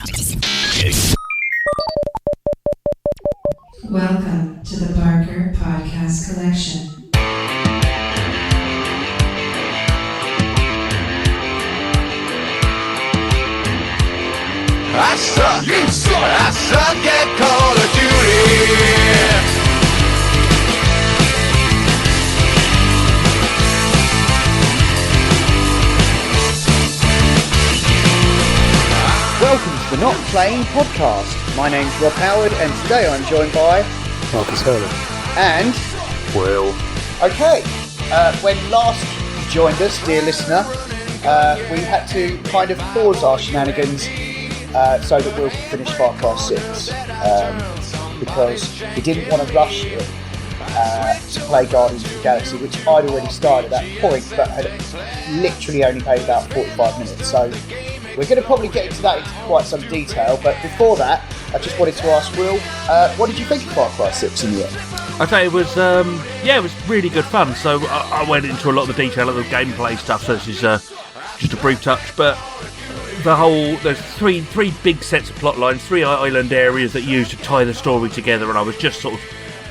Welcome to the Barker Podcast Collection. I suck, you suck, I suck at Call of Duty. Welcome to the Not Playing Podcast. My name's Rob Howard and today I'm joined by Marcus Hurley and Will. Okay, when last you joined us, dear listener, we had to kind of pause our shenanigans so that Will could finish Far Cry 6 because we didn't want to rush it to play Guardians of the Galaxy, which I'd already started at that point but had literally only played about 45 minutes. So we're going to probably get into that into quite some detail, but before that, I just wanted to ask Will, what did you think of Far Cry 6 in the end? Okay, it was it was really good fun. So I went into a lot of the detail of the gameplay stuff. So this is just a brief touch, but there's three big sets of plot lines, 3 island areas that you use to tie the story together, and I was just sort of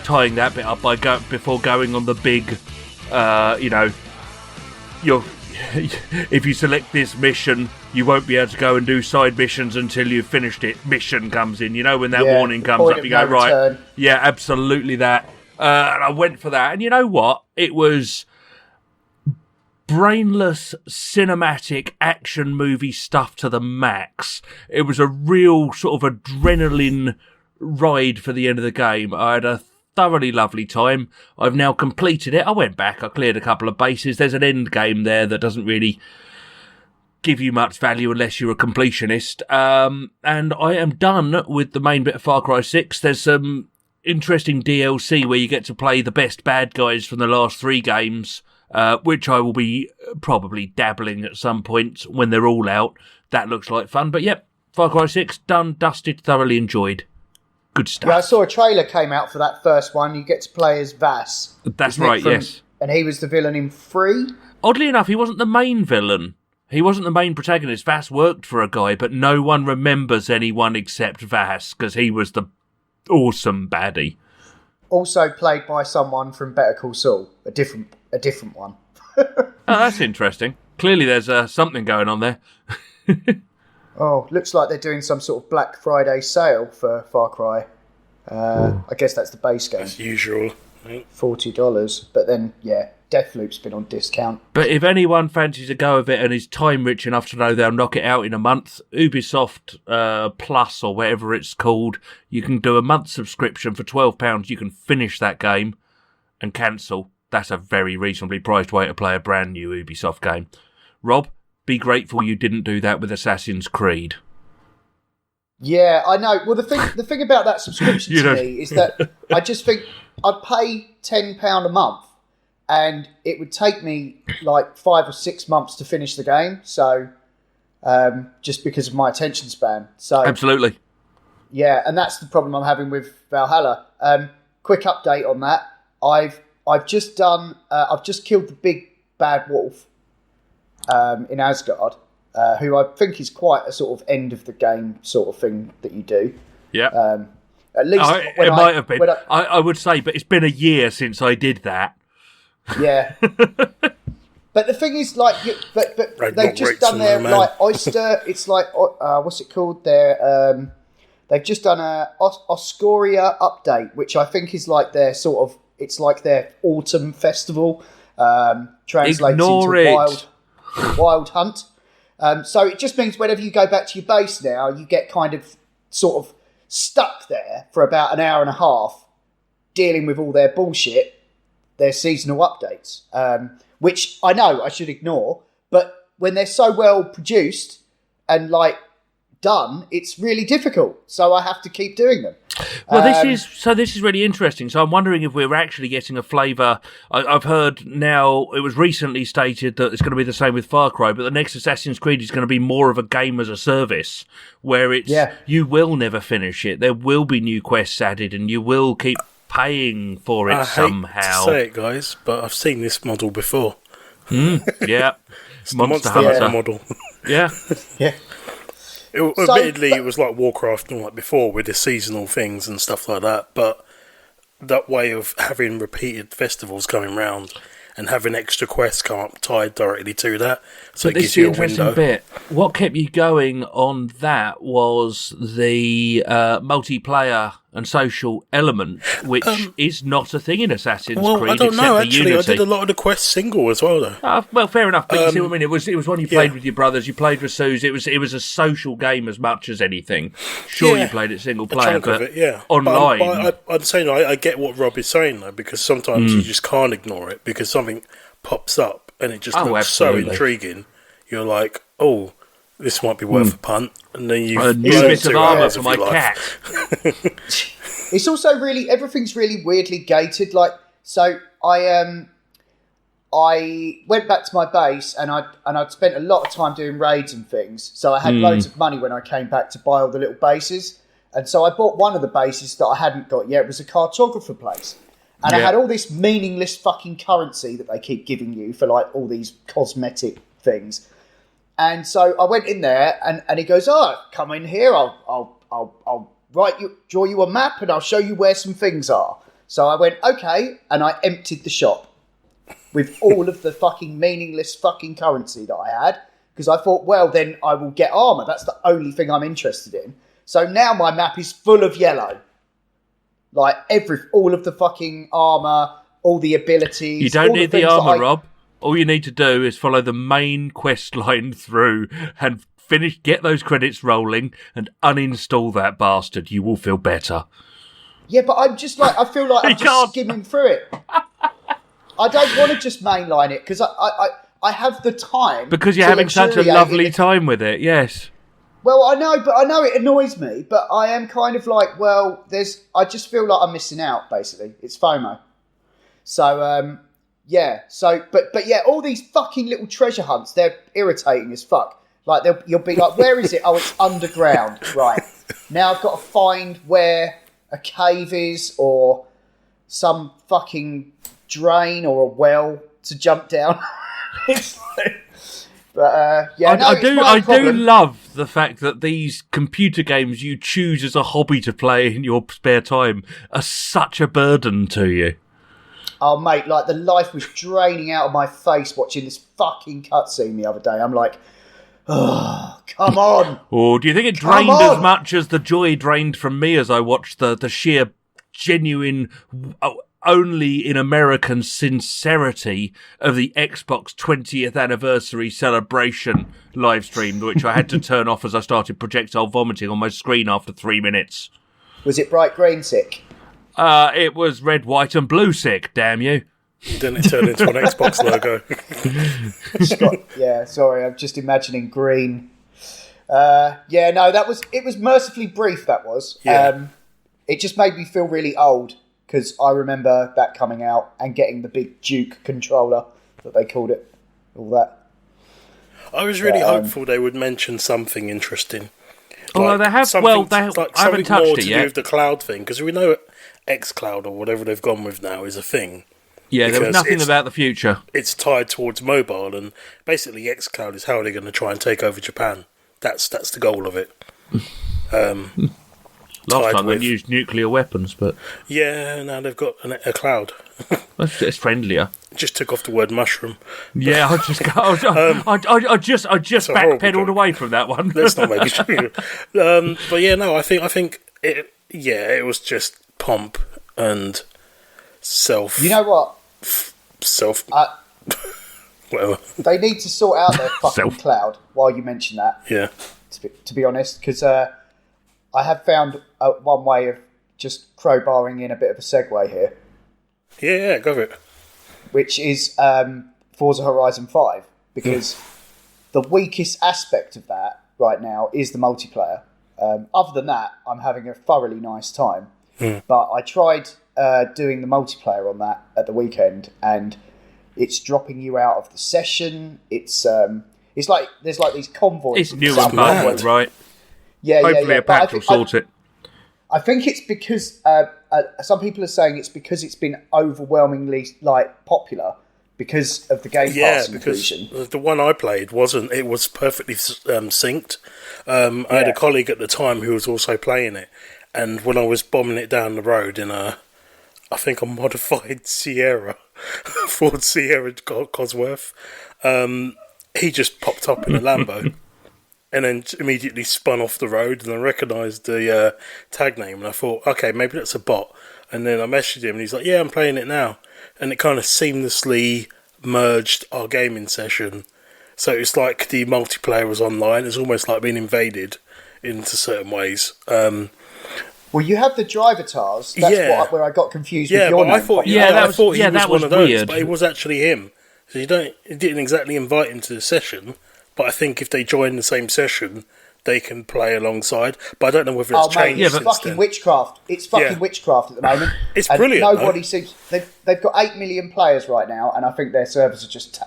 tying that bit up before going on the big, if you select this mission, you won't be able to go and do side missions until you've finished it. Mission comes in, when that warning comes up, you go, right, return. Yeah, absolutely that. And I went for that, and you know what? It was brainless cinematic action movie stuff to the max. It was a real sort of adrenaline ride for the end of the game. I had a thoroughly lovely time. I've now completed it. I went back, I cleared a couple of bases. There's an end game there that doesn't really give you much value unless you're a completionist. And I am done with the main bit of Far Cry 6. There's some interesting DLC where you get to play the best bad guys from the last 3 games, which I will be probably dabbling at some point when they're all out. That looks like fun. But yep, Far Cry 6, done, dusted, thoroughly enjoyed. Good stuff. Yeah, I saw a trailer came out for that first one. You get to play as Vass. That's right, yes. And he was the villain in 3. Oddly enough, he wasn't the main villain. He wasn't the main protagonist. Vass worked for a guy, but no one remembers anyone except Vass, because he was the awesome baddie. Also played by someone from Better Call Saul, a different one. Oh, that's interesting. Clearly there's something going on there. Oh, looks like they're doing some sort of Black Friday sale for Far Cry. I guess that's the base game. As usual. $40. But then, yeah, Deathloop's been on discount. But if anyone fancies a go of it and is time rich enough to know they'll knock it out in a month, Ubisoft Plus or whatever it's called, you can do a month subscription for £12. You can finish that game and cancel. That's a very reasonably priced way to play a brand new Ubisoft game. Rob, be grateful you didn't do that with Assassin's Creed. Yeah, I know. Well, the thing about that subscription to me is that I just think I'd pay £10 a month and it would take me like 5 or 6 months to finish the game. So, just because of my attention span. So absolutely. Yeah, and that's the problem I'm having with Valhalla. Quick update on that. I've just killed the big bad wolf in Asgard, who I think is quite a sort of end of the game sort of thing that you do. Yeah. At least it might have been. I would say, but it's been a year since I did that. Yeah. But the thing is, like, but they've just done their like Oyster. It's like what's it called? They've just done a Oscoria update, which I think is like their sort of. It's like their autumn festival, translates into wild hunt. So it just means whenever you go back to your base now, you get kind of sort of stuck there for about an hour and a half, dealing with all their bullshit, their seasonal updates, which I know I should ignore, but when they're so well produced and like done, it's really difficult. So I have to keep doing them. Well, this is really interesting. So I'm wondering if we're actually getting a flavour. I've heard now, it was recently stated that it's going to be the same with Far Cry, but the next Assassin's Creed is going to be more of a game as a service, where you will never finish it. There will be new quests added, and you will keep paying for it somehow. I hate to say it, guys, but I've seen this model before. Yeah. It's Monster Hunter model. Yeah. Yeah. Admittedly, it was like Warcraft and like before with the seasonal things and stuff like that, but that way of having repeated festivals coming round and having extra quests come up tied directly to that, so it gives you a window. Bit. What kept you going on that was the multiplayer and social element, which is not a thing in Assassin's Creed. I don't know. Actually, Unity. I did a lot of the quests single as well, though. Well, fair enough. But you see what I mean. It was one you played with your brothers. You played with Suze. It was a social game as much as anything. Sure, you played it single player, but online. But I'm saying I get what Rob is saying though, because sometimes you just can't ignore it because something pops up and it just looks so intriguing. You're like, oh, this might be worth a punt, and then you a new bit of armour for my cat. It's also everything's really weirdly gated. Like, so I went back to my base and I'd spent a lot of time doing raids and things. So I had loads of money when I came back to buy all the little bases. And so I bought one of the bases that I hadn't got yet. It was a cartographer place. And I had all this meaningless fucking currency that they keep giving you for like all these cosmetic things. And so I went in there and he goes, oh, come in here. I'll draw you a map and I'll show you where some things are. So I went, okay. And I emptied the shop with all of the fucking meaningless fucking currency that I had. Because I thought, well, then I will get armour. That's the only thing I'm interested in. So now my map is full of yellow. Like all of the fucking armour, all the abilities. You don't need the armour, Rob. All you need to do is follow the main quest line through and get those credits rolling and uninstall that bastard. You will feel better. Yeah, but I'm just like, I feel like I'm just skimming through it. I don't want to just mainline it because I have the time. Because you're having such a lovely time with it, yes. Well, I know it annoys me, but I am kind of like, well, I just feel like I'm missing out, basically. It's FOMO. So, yeah. So, but yeah, all these fucking little treasure hunts, they're irritating as fuck. Like, you'll be like, where is it? Oh, it's underground. Right. Now I've got to find where a cave is or some fucking drain or a well to jump down. It's like... But yeah, I do love the fact that these computer games you choose as a hobby to play in your spare time are such a burden to you. Oh, mate, like the life was draining out of my face watching this fucking cutscene the other day. I'm like, oh, come on. Or do you think it drained as much as the joy drained from me as I watched the sheer genuine... only in American sincerity of the Xbox 20th anniversary celebration live stream, which I had to turn off as I started projectile vomiting on my screen after 3 minutes. Was it bright green sick? It was red, white and blue sick, damn you. Then it turned into an Xbox logo. Yeah, sorry, I'm just imagining green. Yeah, no, it was mercifully brief, that was. Yeah. It just made me feel really old. Because I remember that coming out and getting the big Duke controller that they called it, all that. I was really hopeful they would mention something interesting. Although they have, I haven't touched it yet. Something more to do with the cloud thing, because we know xCloud or whatever they've gone with now is a thing. Yeah, there was nothing about the future. It's tied towards mobile, and basically xCloud is how they're going to try and take over Japan. That's the goal of it. Last time they used nuclear weapons, but... Yeah, now they've got a cloud. It's friendlier. Just took off the word mushroom. Yeah, I just backpedaled away from that one. Let's not make it true. But yeah, no, I think it was just pomp and self. You know what? Whatever. They need to sort out their fucking cloud while you mention that. Yeah. To be honest, because I have found one way of just crowbarring in a bit of a segue here. Yeah, go for it. Which is Forza Horizon V, because the weakest aspect of that right now is the multiplayer. Other than that, I'm having a thoroughly nice time. But I tried doing the multiplayer on that at the weekend, and it's dropping you out of the session. It's like there's like these convoys. It's new and bad, right? Yeah, hopefully a patch will sort it. I think it's because some people are saying it's because it's been overwhelmingly popular because of the Game Pass inclusion. Because the one I played wasn't. It was perfectly synced. I had a colleague at the time who was also playing it, and when I was bombing it down the road in I think a modified Sierra, Ford Sierra Cosworth, he just popped up in a Lambo. And then immediately spun off the road, and I recognised the tag name, and I thought, okay, maybe that's a bot. And then I messaged him, and he's like, yeah, I'm playing it now. And it kind of seamlessly merged our gaming session. So it's like the multiplayer was online. It's almost like being invaded into certain ways. Well, you have the driver tars. That's where I got confused with your name. I thought he was one of those, weird. But it was actually him. So you didn't exactly invite him to the session. But I think if they join the same session, they can play alongside. But I don't know whether it's changed. It's fucking witchcraft. It's fucking witchcraft at the moment. It's brilliant. Nobody seems. They've got 8 million players right now, and I think their servers are just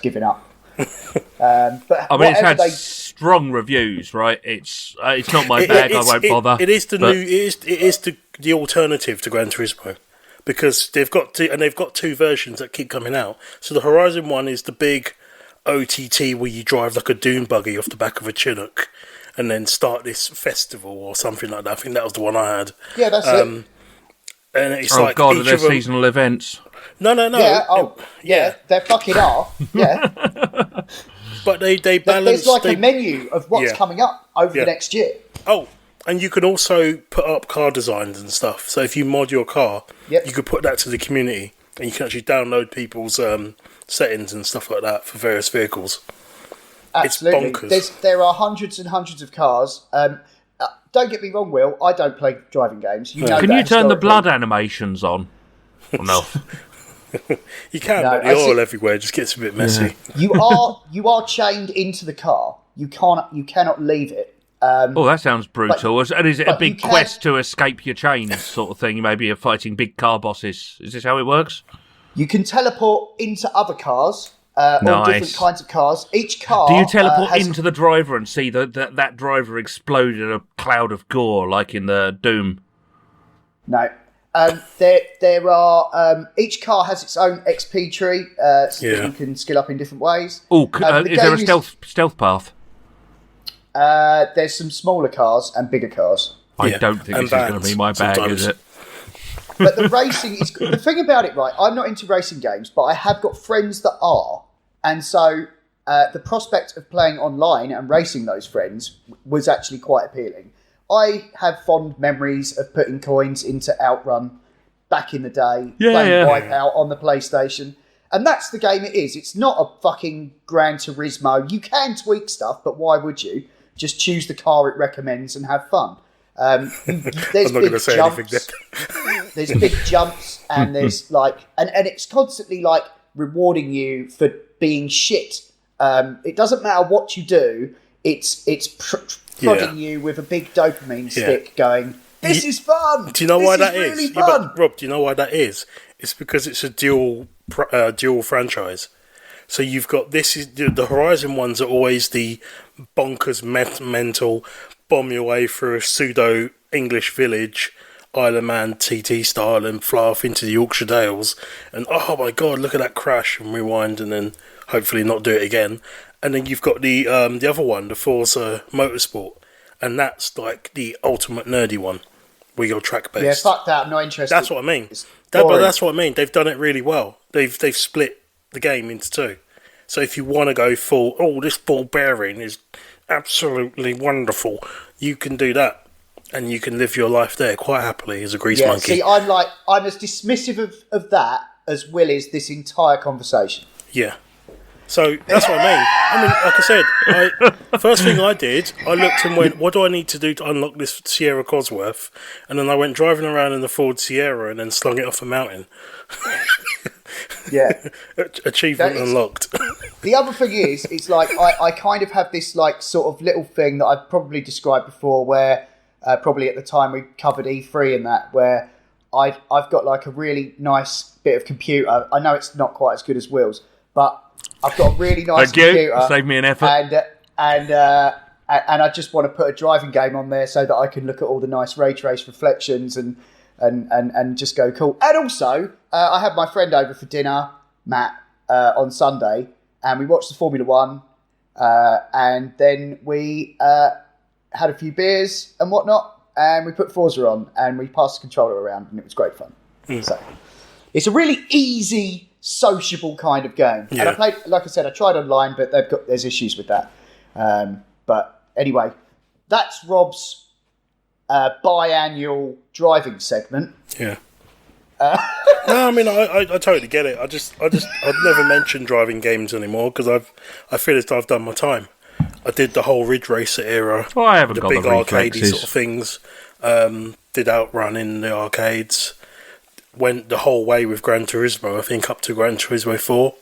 giving up. But I mean, it's had strong reviews, right? It's not my bag. I won't bother. It is the alternative to Gran Turismo. Because they've got two versions that keep coming out. So the Horizon one is the big OTT where you drive like a dune buggy off the back of a Chinook and then start this festival or something like that. I think that was the one I had. Yeah, that's it. And it's are there seasonal events? No. Yeah, they're fucking off. Yeah. But they balance... There's like a menu of what's coming up over the next year. Oh, and you can also put up car designs and stuff. So if you mod your car, you could put that to the community and you can actually download people's... settings and stuff like that for various vehicles. Absolutely. It's bonkers. There are hundreds and hundreds of cars. Don't get me wrong, Will. I don't play driving games. Can you turn the blood animations on? Or no. You can, but the oil everywhere just gets a bit messy. Yeah. You are chained into the car. You cannot leave it. That sounds brutal. And is it a big quest to escape your chains sort of thing? Maybe you're fighting big car bosses. Is this how it works? You can teleport into other cars, or different kinds of cars. Each car... Do you teleport into the driver and see that driver explode in a cloud of gore, like in the Doom? No. There are... each car has its own XP tree, so that you can skill up in different ways. Oh, is there a stealth path? There's some smaller cars and bigger cars. I don't think this is going to be my bag, is it? But the racing is... The thing about it, right, I'm not into racing games, but I have got friends that are. And so the prospect of playing online and racing those friends was actually quite appealing. I have fond memories of putting coins into Outrun back in the day, playing Wipeout on the PlayStation. And that's the game it is. It's not a fucking Gran Turismo. You can tweak stuff, but why would you? Just choose the car it recommends and have fun. There's big jumps. There's big jumps, and there's and it's constantly rewarding you for being shit. It doesn't matter what you do. It's prodding you with a big dopamine stick, going, "This is fun." Do you know why that is? Really fun. Rob, do you know why that is? It's because it's a dual franchise. So you've got the Horizon ones are always the bonkers mental bomb your way through a pseudo English village, Isle of Man TT style, and fly off into the Yorkshire Dales, and oh my god, look at that crash, and rewind, and then hopefully not do it again. And then you've got the other one, the Forza Motorsport, and that's like the ultimate nerdy one, where you're track based. Yeah, fuck that. I'm not interested. That's what I mean. That's what I mean. They've done it really well. They've split the game into two. So if you want to go full, this ball bearing is absolutely wonderful, you can do that, and you can live your life there quite happily as a grease monkey. See, I'm as dismissive of that as Will is this entire conversation. Yeah. So that's what I mean. I mean, like I said, first thing I did, I looked and went, what do I need to do to unlock this Sierra Cosworth? And then I went driving around in the Ford Sierra and then slung it off a mountain. Yeah. Achievement unlocked. The other thing is, it's I kind of have this sort of little thing that I've probably described before, where probably at the time we covered E3 and that, where I've got a really nice bit of computer. I know it's not quite as good as Will's, but I've got a really nice computer. Save me an effort. And I just want to put a driving game on there so that I can look at all the nice ray trace reflections and just go cool. And also, I had my friend over for dinner, Matt, on Sunday, and we watched the Formula One, and then we had a few beers and whatnot, and we put Forza on, and we passed the controller around, and it was great fun. So it's a really easy, sociable kind of game. Yeah. And I played, like I said, I tried online, but there's issues with that. But anyway, that's Rob's biannual driving segment. Yeah. No, I mean, I totally get it. I'd never mention driving games anymore because I feel as though I've done my time. I did the whole Ridge Racer era. Oh, I haven't the got big the arcadey reflexes. sort of things. Did Outrun in the arcades. Went the whole way with Gran Turismo, I think, up to Gran Turismo 4.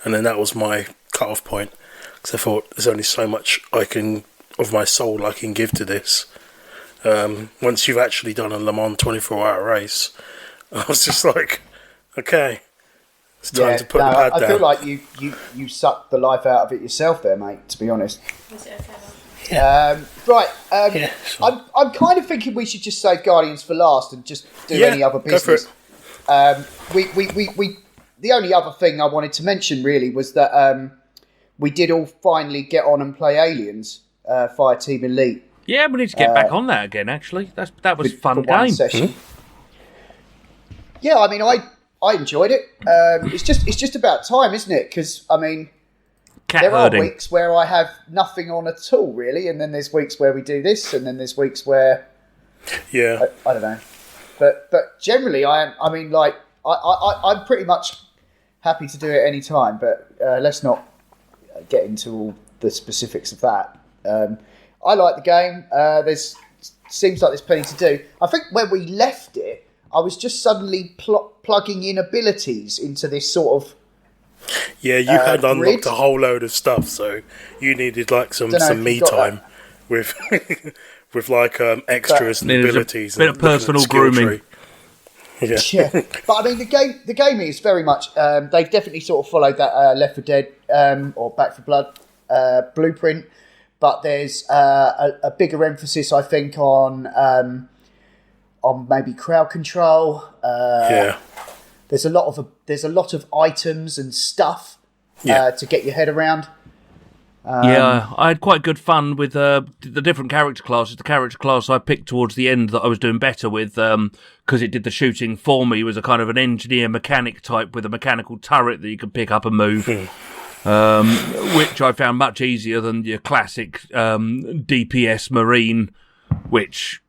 And then that was my cut-off point. Because I thought, there's only so much of my soul I can give to this. Once you've actually done a Le Mans 24-hour race, I was just like, okay, it's time to put the pad down. I feel like you sucked the life out of it yourself there, mate, to be honest. Is it okay? Right. I'm kind of thinking we should just save Guardians for last and just do any other business. We the only other thing I wanted to mention really was that we did all finally get on and play Aliens, Fireteam Elite. Yeah, we need to get back on that again. Actually, that was a fun game. Session. Yeah, I mean, I enjoyed it. It's just about time, isn't it? Because I mean, there are weeks where I have nothing on at all, really, and then there's weeks where we do this, and then there's weeks where I don't know. But generally, I'm pretty much happy to do it any time. But let's not get into all the specifics of that. I like the game. Seems like there's plenty to do. I think when we left it, I was just suddenly plugging in abilities into this sort of you had unlocked grid. a whole load of stuff, so you needed like some me time with with like extras and abilities, a bit of personal grooming. Yeah, but I mean the game is very much. They've definitely sort of followed that Left 4 Dead or Back 4 Blood blueprint, but there's a bigger emphasis, I think, on maybe crowd control. There's a lot of items and stuff to get your head around. I had quite good fun with the different character classes. The character class I picked towards the end that I was doing better with, because it did the shooting for me, was a kind of an engineer mechanic type with a mechanical turret that you could pick up and move, which I found much easier than your classic DPS Marine, which,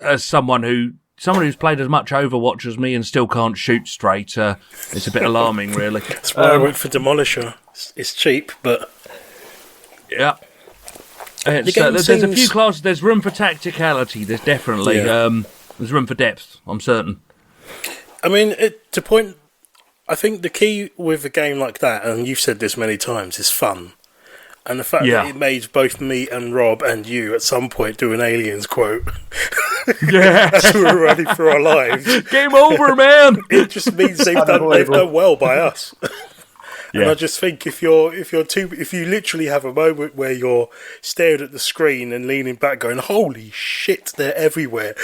as someone who's played as much Overwatch as me and still can't shoot straight, it's a bit alarming, really. That's why I went for Demolisher. It's cheap, but... Yeah. There's a few classes. There's room for tacticality. There's definitely there's room for depth, I'm certain. I mean, I think the key with a game like that, and you've said this many times, is fun. And the fact that it made both me and Rob and you at some point do an Aliens quote. Yeah. As we were running for our lives. Game over, man! It just means they've done well by us. And I just think if you literally have a moment where you're staring at the screen and leaning back going, holy shit, they're everywhere.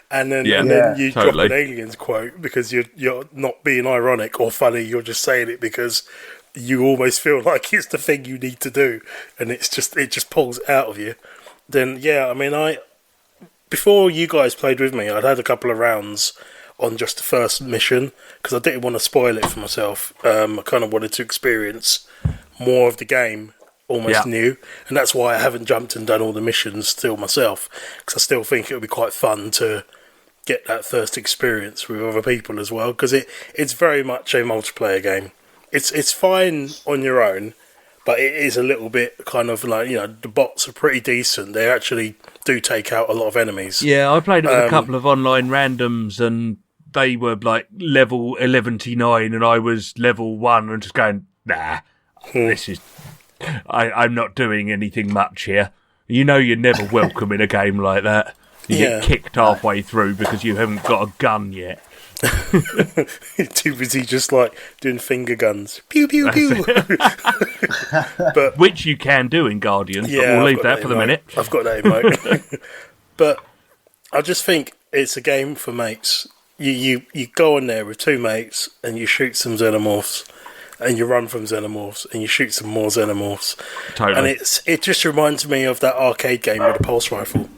and then you drop an Aliens quote because you're not being ironic or funny, you're just saying it because you almost feel like it's the thing you need to do and it just pulls it out of you. Then before you guys played with me, I'd had a couple of rounds on just the first mission because I didn't want to spoil it for myself. I kind of wanted to experience more of the game almost new, and that's why I haven't jumped and done all the missions still myself, because I still think it would be quite fun to get that first experience with other people as well, because it's very much a multiplayer game. It's fine on your own, but it is a little bit kind of like, the bots are pretty decent. They actually do take out a lot of enemies. Yeah, I played it with a couple of online randoms, and they were like level 119 and I was level 1 and just going, nah, this is... I'm not doing anything much here. You're never welcome in a game like that. You get kicked halfway through because you haven't got a gun yet. You're too busy just like doing finger guns. Pew, pew, pew. But, which you can do in Guardians, but we'll leave that for the minute. I've got that emote. But I just think it's a game for mates. you go on there with two mates and you shoot some xenomorphs, and you run from xenomorphs, and you shoot some more xenomorphs. Totally. And it just reminds me of that arcade game with the pulse rifle,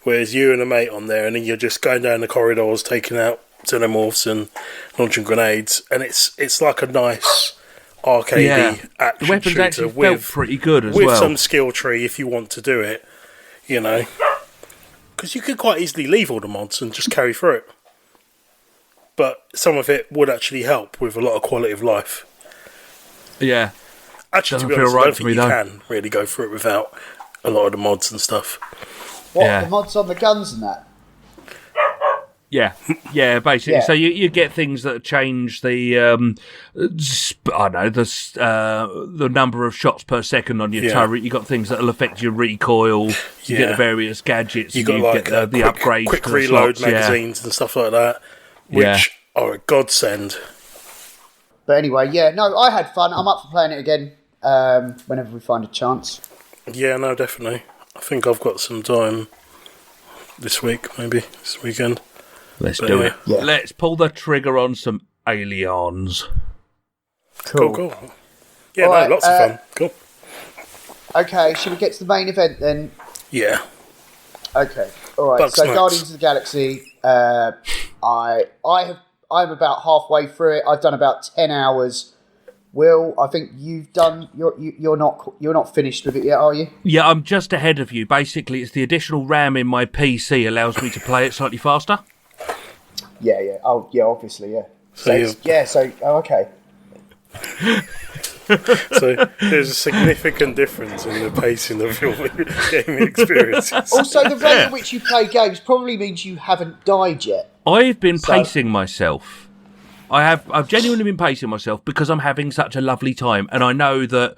whereas you and a mate on there, and then you're just going down the corridors, taking out xenomorphs and launching grenades, and it's like a nice arcadey action the weapons shooter actually with felt pretty good as well. With some skill tree if you want to do it, you know. Because you could quite easily leave all the mods and just carry through it. But some of it would actually help with a lot of quality of life. Yeah. Actually, Doesn't to be feel honest, right I don't for think me, you though. can really go through it without a lot of the mods and stuff. What, Yeah. the mods on the guns and that? Yeah, basically. Yeah. So you get things that change the the number of shots per second on your turret. You got things that'll affect your recoil. You get the various gadgets. You got like get the upgrades, quick to the reload slots, magazines and stuff like that, which are a godsend. But anyway, no, I had fun. I'm up for playing it again whenever we find a chance. Yeah, no, definitely. I think I've got some time this week, maybe this weekend. Let's do it. Yeah. Let's pull the trigger on some aliens. Cool. Yeah, All right, lots of fun. Cool. Okay, should we get to the main event then? Yeah. Okay. All right. Bugs So Nights. Guardians of the Galaxy. I'm about halfway through it. I've done about 10 hours. Will, I think you've done. You're not finished with it yet, are you? Yeah, I'm just ahead of you. Basically, it's the additional RAM in my PC allows me to play it slightly faster. Yeah. Oh, yeah. Obviously, yeah. So Okay. So there's a significant difference in the pacing of your gaming experiences. Also, the rate at which you play games probably means you haven't died yet. I've been pacing myself. I've genuinely been pacing myself because I'm having such a lovely time, and I know that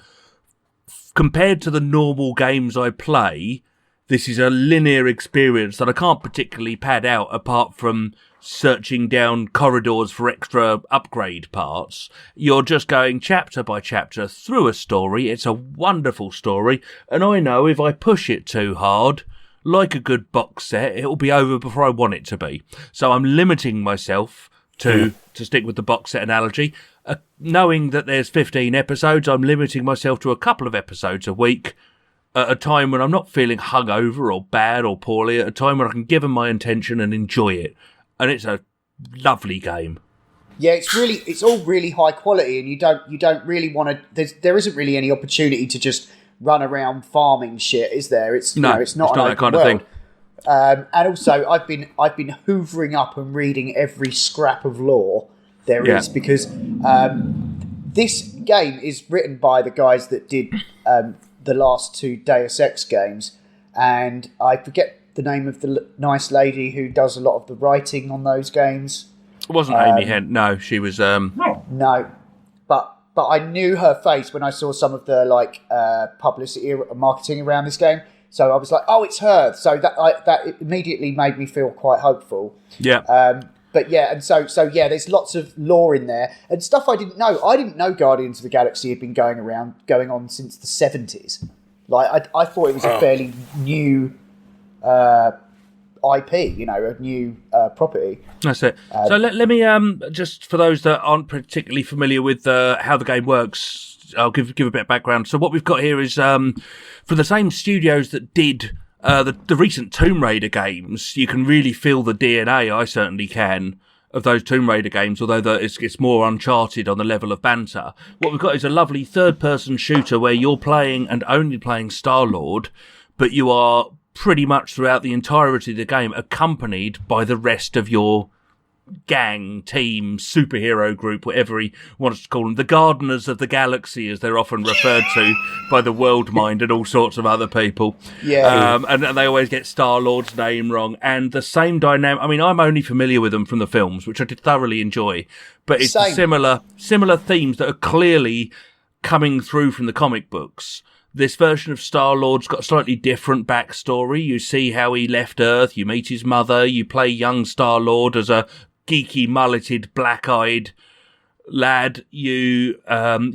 compared to the normal games I play, this is a linear experience that I can't particularly pad out apart from searching down corridors for extra upgrade parts. You're just going chapter by chapter through a story. It's a wonderful story, and I know if I push it too hard, like a good box set, it'll be over before I want it to be. So I'm limiting myself to stick with the box set analogy. Knowing that there's 15 episodes, I'm limiting myself to a couple of episodes a week at a time when I'm not feeling hungover or bad or poorly, at a time when I can give them my attention and enjoy it. And it's a lovely game. Yeah, it's all really high quality, and you don't really want to. There isn't really any opportunity to just run around farming shit, is there? It's not that kind of thing. And also, I've been hoovering up and reading every scrap of lore there is, because this game is written by the guys that did the last two Deus Ex games, and I forget the name of the nice lady who does a lot of the writing on those games. It wasn't Amy Hent. No, she was... No, but I knew her face when I saw some of the publicity and marketing around this game. So I was like, "Oh, it's her." So that immediately made me feel quite hopeful. Yeah. But yeah, and so there's lots of lore in there and stuff I didn't know. I didn't know Guardians of the Galaxy had been going on since the 70s. Like I thought it was a fairly new IP, a new property. That's it. So let me just for those that aren't particularly familiar with how the game works, I'll give a bit of background. So what we've got here is for the same studios that did the recent Tomb Raider games. You can really feel the DNA. I certainly can. Of those Tomb Raider games, although it's more Uncharted on the level of banter. What we've got is a lovely third-person shooter where you're playing and only playing Star-Lord, but you are pretty much throughout the entirety of the game accompanied by the rest of your gang, team, superhero group, whatever he wants to call them. The Gardeners of the Galaxy, as they're often referred to by the World Mind and all sorts of other people. Yeah. And they always get Star-Lord's name wrong. And the same dynamic. I mean, I'm only familiar with them from the films, which I did thoroughly enjoy. But it's similar themes that are clearly coming through from the comic books. This version of Star-Lord's got a slightly different backstory. You see how he left Earth, you meet his mother, you play young Star-Lord as a geeky, mulleted, black-eyed lad. You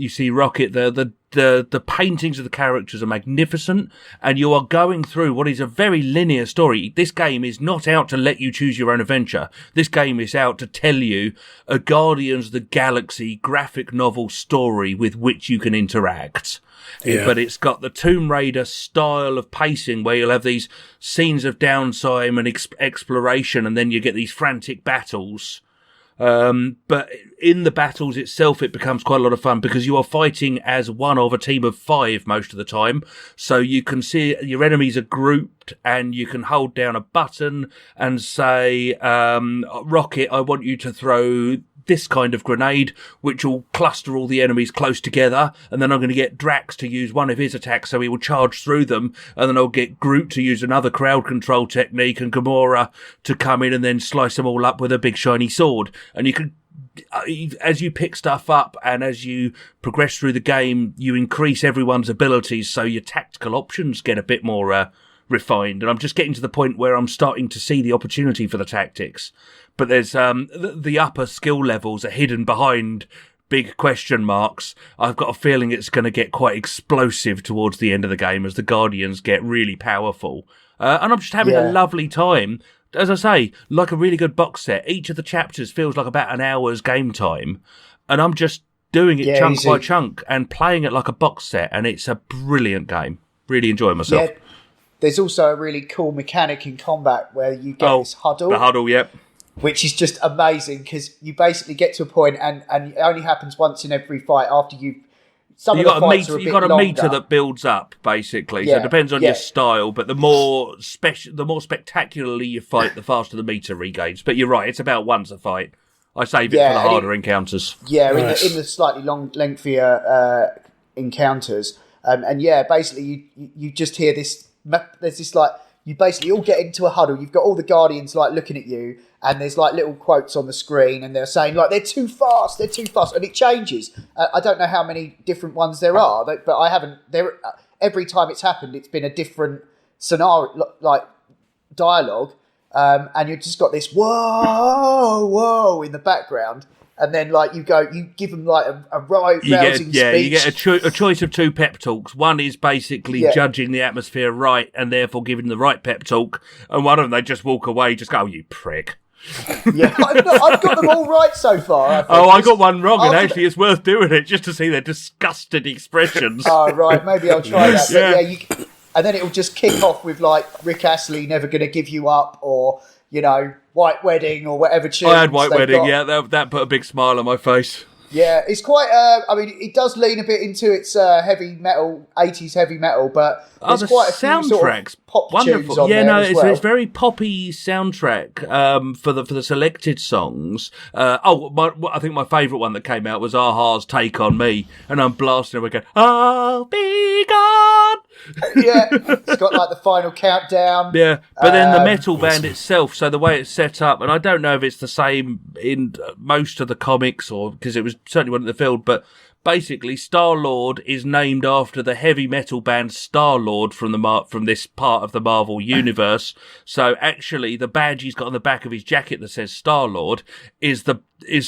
see Rocket, the The paintings of the characters are magnificent, and you are going through what is a very linear story. This game is not out to let you choose your own adventure. This game is out to tell you a Guardians of the Galaxy graphic novel story with which you can interact. Yeah. But it's got the Tomb Raider style of pacing where you'll have these scenes of downtime and exploration, and then you get these frantic battles. But in the battles itself, it becomes quite a lot of fun because you are fighting as one of a team of 5 most of the time. So you can see your enemies are grouped and you can hold down a button and say, Rocket, I want you to throw this kind of grenade, which will cluster all the enemies close together, and then I'm going to get Drax to use one of his attacks, so he will charge through them, and then I'll get Groot to use another crowd control technique, and Gamora to come in and then slice them all up with a big shiny sword. And you can, as you pick stuff up and as you progress through the game, you increase everyone's abilities, so your tactical options get a bit more refined. And I'm just getting to the point where I'm starting to see the opportunity for the tactics. But there's the upper skill levels are hidden behind big question marks. I've got a feeling it's going to get quite explosive towards the end of the game as the Guardians get really powerful. And I'm just having a lovely time. As I say, like a really good box set. Each of the chapters feels like about an hour's game time. And I'm just doing it chunk by chunk and playing it like a box set. And it's a brilliant game. Really enjoying myself. Yeah. There's also a really cool mechanic in combat where you get this huddle. The huddle, yep. Which is just amazing because you basically get to a point and it only happens once in every fight after you. Some of the fights are a bit longer. You've got a meter that builds up, basically. So it depends on your style, but the more spectacularly you fight, the faster the meter regains. But you're right, it's about once a fight. I save it for the harder encounters. Yeah, nice. in the slightly lengthier encounters, and basically you just hear this. There's this you basically all get into a huddle. You've got all the Guardians looking at you, and there's little quotes on the screen, and they're saying they're too fast, and it changes. I don't know how many different ones there are, but I haven't. Every time it's happened, it's been a different scenario, dialogue, and you've just got this whoa in the background. And then, you give them a rousing speech. You get a choice of 2 pep talks. One is basically judging the atmosphere right, and therefore giving the right pep talk. And one of them, they just walk away, just go, "Oh, you prick." Yeah, I've got them all right so far. I got one wrong, and actually, it's worth doing it just to see their disgusted expressions. Oh, right, maybe I'll try that. But and then it'll just kick off with Rick Astley, "Never Gonna Give You Up," or White Wedding or whatever tune. I had White Wedding, that put a big smile on my face. Yeah, it's quite, it does lean a bit into its heavy metal, 80s heavy metal, but there's quite a few sort of pop tunes on there as well. It's very poppy soundtrack for the selected songs. I think my favourite one that came out was a-ha's Take On Me, and I'm blasting it again, "I'll be gone." Yeah, it's got the final countdown. Yeah, but then the metal band itself, so the way it's set up, and I don't know if it's the same in most of the comics or because it was certainly one in the field, but basically Star-Lord is named after the heavy metal band Star-Lord from this part of the Marvel universe. So actually the badge he's got on the back of his jacket that says Star-Lord is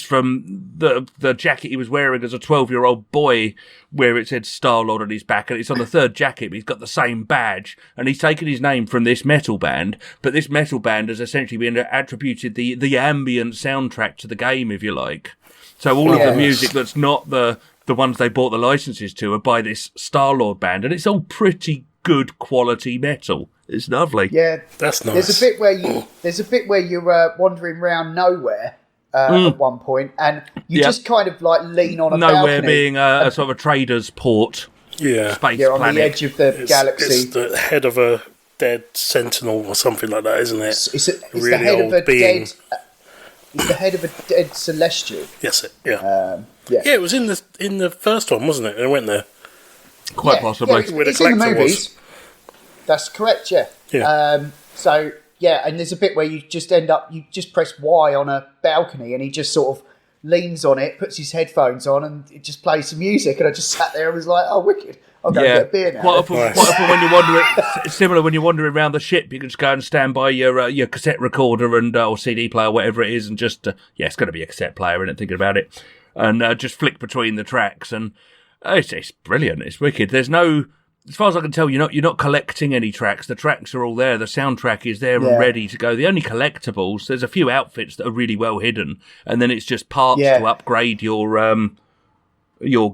from the jacket he was wearing as a 12-year-old boy, where it said Star-Lord on his back, and it's on the third jacket, but he's got the same badge, and he's taken his name from this metal band, but this metal band has essentially been attributed the ambient soundtrack to the game, if you like. So all of the music that's not the ones they bought the licenses to are by this Star-Lord band, and it's all pretty good quality metal. It's lovely. Yeah, that's nice. There's a bit where you're wandering around nowhere at one point, and you just kind of lean on a nowhere balcony. being a sort of a trader's port. Yeah, space on planet. the edge of the galaxy. It's the head of a dead sentinel or something like that, isn't it? It's the head of a being. It's the head of a dead celestial. Yes, it was in the first one, wasn't it? They went there. Quite possibly. It's in the movies. That's correct, yeah. And there's a bit where you just you just press Y on a balcony and he just sort of leans on it, puts his headphones on, and it just plays some music. And I just sat there and was like, "Oh, wicked! I'll go get a beer now." Quite often when you're wandering, similar when you're wandering around the ship, you can just go and stand by your cassette recorder and or CD player, whatever it is, and just it's going to be a cassette player, isn't it? Thinking about it, and just flick between the tracks. And It's brilliant. It's wicked. There's no, as far as I can tell, you're not collecting any tracks. The tracks are all there. The soundtrack is there and ready to go. The only collectibles, there's a few outfits that are really well hidden, and then it's just parts to upgrade your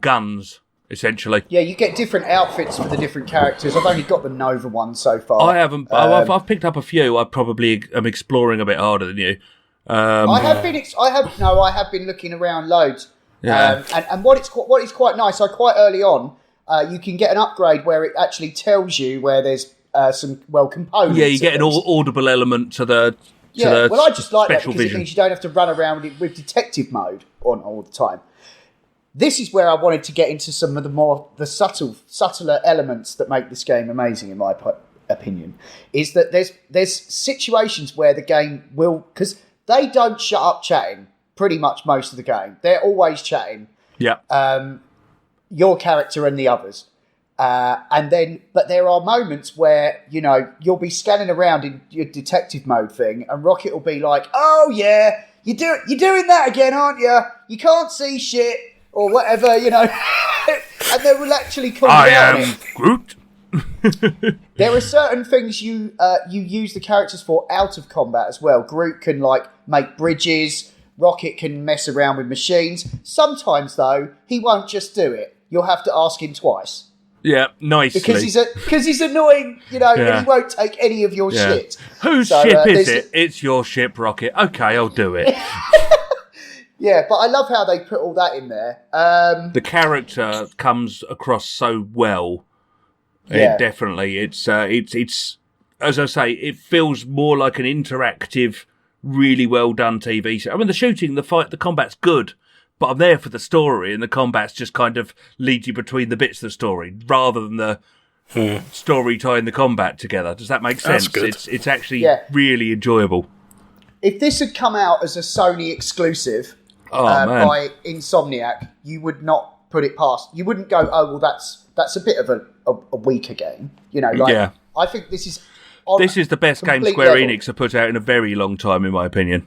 guns, essentially. Yeah, you get different outfits for the different characters. I've only got the Nova one so far. I haven't. I've picked up a few. I probably am exploring a bit harder than you. I have been looking around loads. Yeah. And what is quite nice. So quite early on, you can get an upgrade where it actually tells you where there's some components. Yeah, you get an audible element to the. Well, I just like that special because vision. it means you don't have to run around with detective mode on all the time. This is where I wanted to get into some of the subtler elements that make this game amazing, in my opinion. Is that there's situations where the game will, because they don't shut up chatting pretty much most of the game. They're always chatting. Yeah. Your character and the others. But there are moments where, you'll be scanning around in your detective mode thing, and Rocket will be like, "Oh yeah, you're doing that again, aren't you? You can't see shit," or whatever, and they will actually come down. I am Groot. There are certain things you use the characters for out of combat as well. Groot can make bridges. Rocket can mess around with machines. Sometimes though, he won't just do it. You'll have to ask him twice. Yeah, nicely. Because he's annoying, and he won't take any of your shit. Whose ship is it? It's your ship, Rocket. Okay, I'll do it. Yeah, but I love how they put all that in there. The character comes across so well. Yeah. It definitely. It's as I say, it feels more like an interactive, really well done TV show. I mean, the shooting, the fight, the combat's good, but I'm there for the story, and the combat's just kind of leads you between the bits of the story rather than the story tying the combat together. Does that make sense? That's good. It's actually really enjoyable. If this had come out as a Sony exclusive by Insomniac, you would not put it past. You wouldn't go, "Oh, well, that's a bit of a weaker game." I think this is. This is the best game Square Enix have put out in a very long time, in my opinion.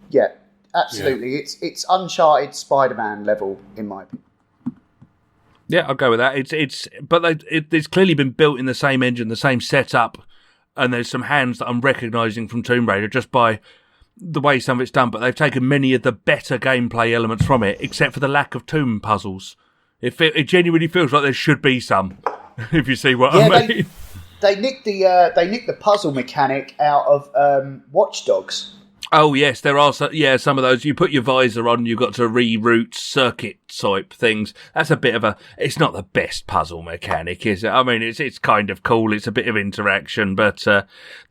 Yeah, absolutely. Yeah. It's Uncharted Spider-Man level, in my opinion. Yeah, I'll go with that. It's clearly been built in the same engine, the same setup, and there's some hands that I'm recognising from Tomb Raider just by the way some of it's done. But they've taken many of the better gameplay elements from it, except for the lack of tomb puzzles. It genuinely feels like there should be some, if you see what I mean. They nicked the puzzle mechanic out of Watch Dogs. Oh yes, there are some of those. You put your visor on, you've got to reroute circuit type things. That's a bit of it's not the best puzzle mechanic, is it? I mean, it's kind of cool. It's a bit of interaction, but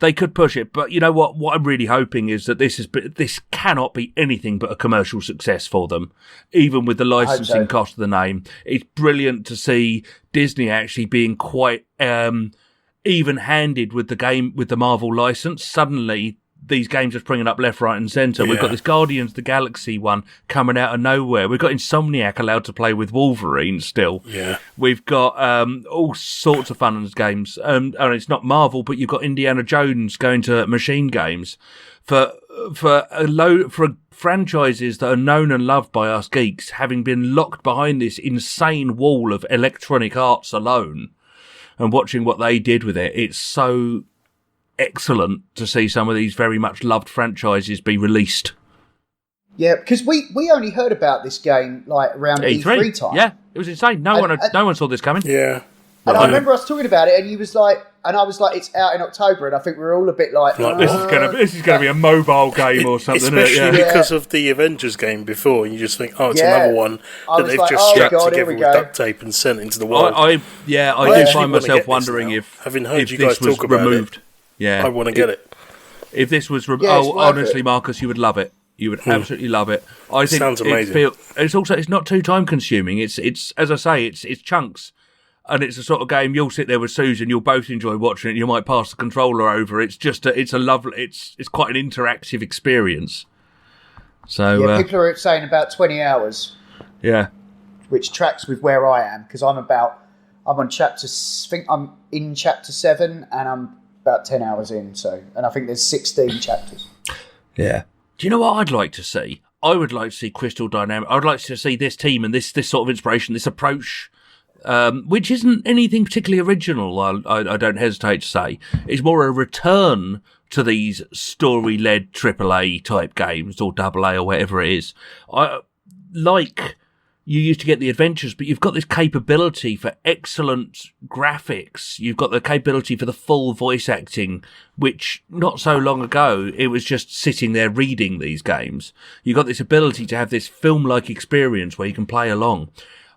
they could push it. But you know what? What I'm really hoping is that this cannot be anything but a commercial success for them, even with the licensing cost of the name. It's brilliant to see Disney actually being quite even-handed with the Marvel license. Suddenly, these games are springing up left, right and centre. Yeah. We've got this Guardians of the Galaxy one coming out of nowhere. We've got Insomniac allowed to play with Wolverine still. Yeah. We've got all sorts of fun games. And it's not Marvel, but you've got Indiana Jones going to Machine Games. For franchises that are known and loved by us geeks, having been locked behind this insane wall of Electronic Arts alone, and watching what they did with it, it's so excellent to see some of these very much loved franchises be released. Yeah, because we only heard about this game around E3 time. Yeah, it was insane. No one saw this coming. Yeah. And I remember us talking about it, and I was like, it's out in October, and I think we were all a bit like, this is gonna be a mobile game or something. Especially because of the Avengers game before, and you just think, it's another one that they've just strapped together with duct tape and sent into the world. I do find myself wondering if having heard if you guys this was talk about removed. It, yeah, I want to get it. If this was honestly, Marcus, you would love it. You would absolutely love it. I think sounds amazing. It's not too time consuming. It's as I say, it's chunks. And it's a sort of game you'll sit there with Susan, you'll both enjoy watching it. You might pass the controller over. It's just it's quite an interactive experience. So people are saying about 20 hours. Yeah, which tracks with where I am because I'm on chapter. I think I'm in chapter 7, and I'm about 10 hours in. And I think there's 16 chapters. Yeah. Do you know what I'd like to see? I would like to see Crystal Dynamics. I'd like to see this team and this sort of inspiration, this approach which isn't anything particularly original, I don't hesitate to say. It's more a return to these story-led AAA type games, or AA or whatever it is. Like you used to get the adventures, but you've got this capability for excellent graphics. You've got the capability for the full voice acting, which not so long ago, it was just sitting there reading these games. You've got this ability to have this film-like experience where you can play along.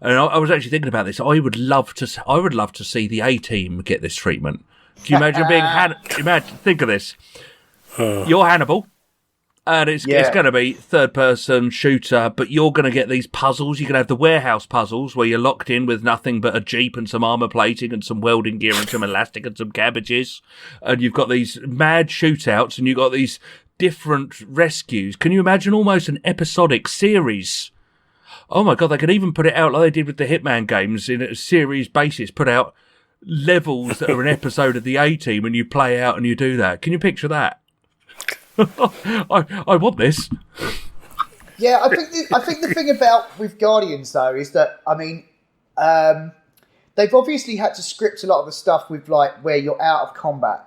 And I was actually thinking about this. I would love to see the A-Team get this treatment. Can you imagine being think of this. You're Hannibal. And it's going to be third-person shooter, but you're going to get these puzzles. You can have the warehouse puzzles where you're locked in with nothing but a jeep and some armour plating and some welding gear and some elastic and some cabbages. And you've got these mad shootouts and you've got these different rescues. Can you imagine almost an episodic series? Oh, my God, they could even put it out like they did with the Hitman games in a series basis, put out levels that are an episode of the A-Team and you play out and you do that. Can you picture that? I want this. Yeah, I think the thing about with Guardians though is that they've obviously had to script a lot of the stuff with like where you're out of combat.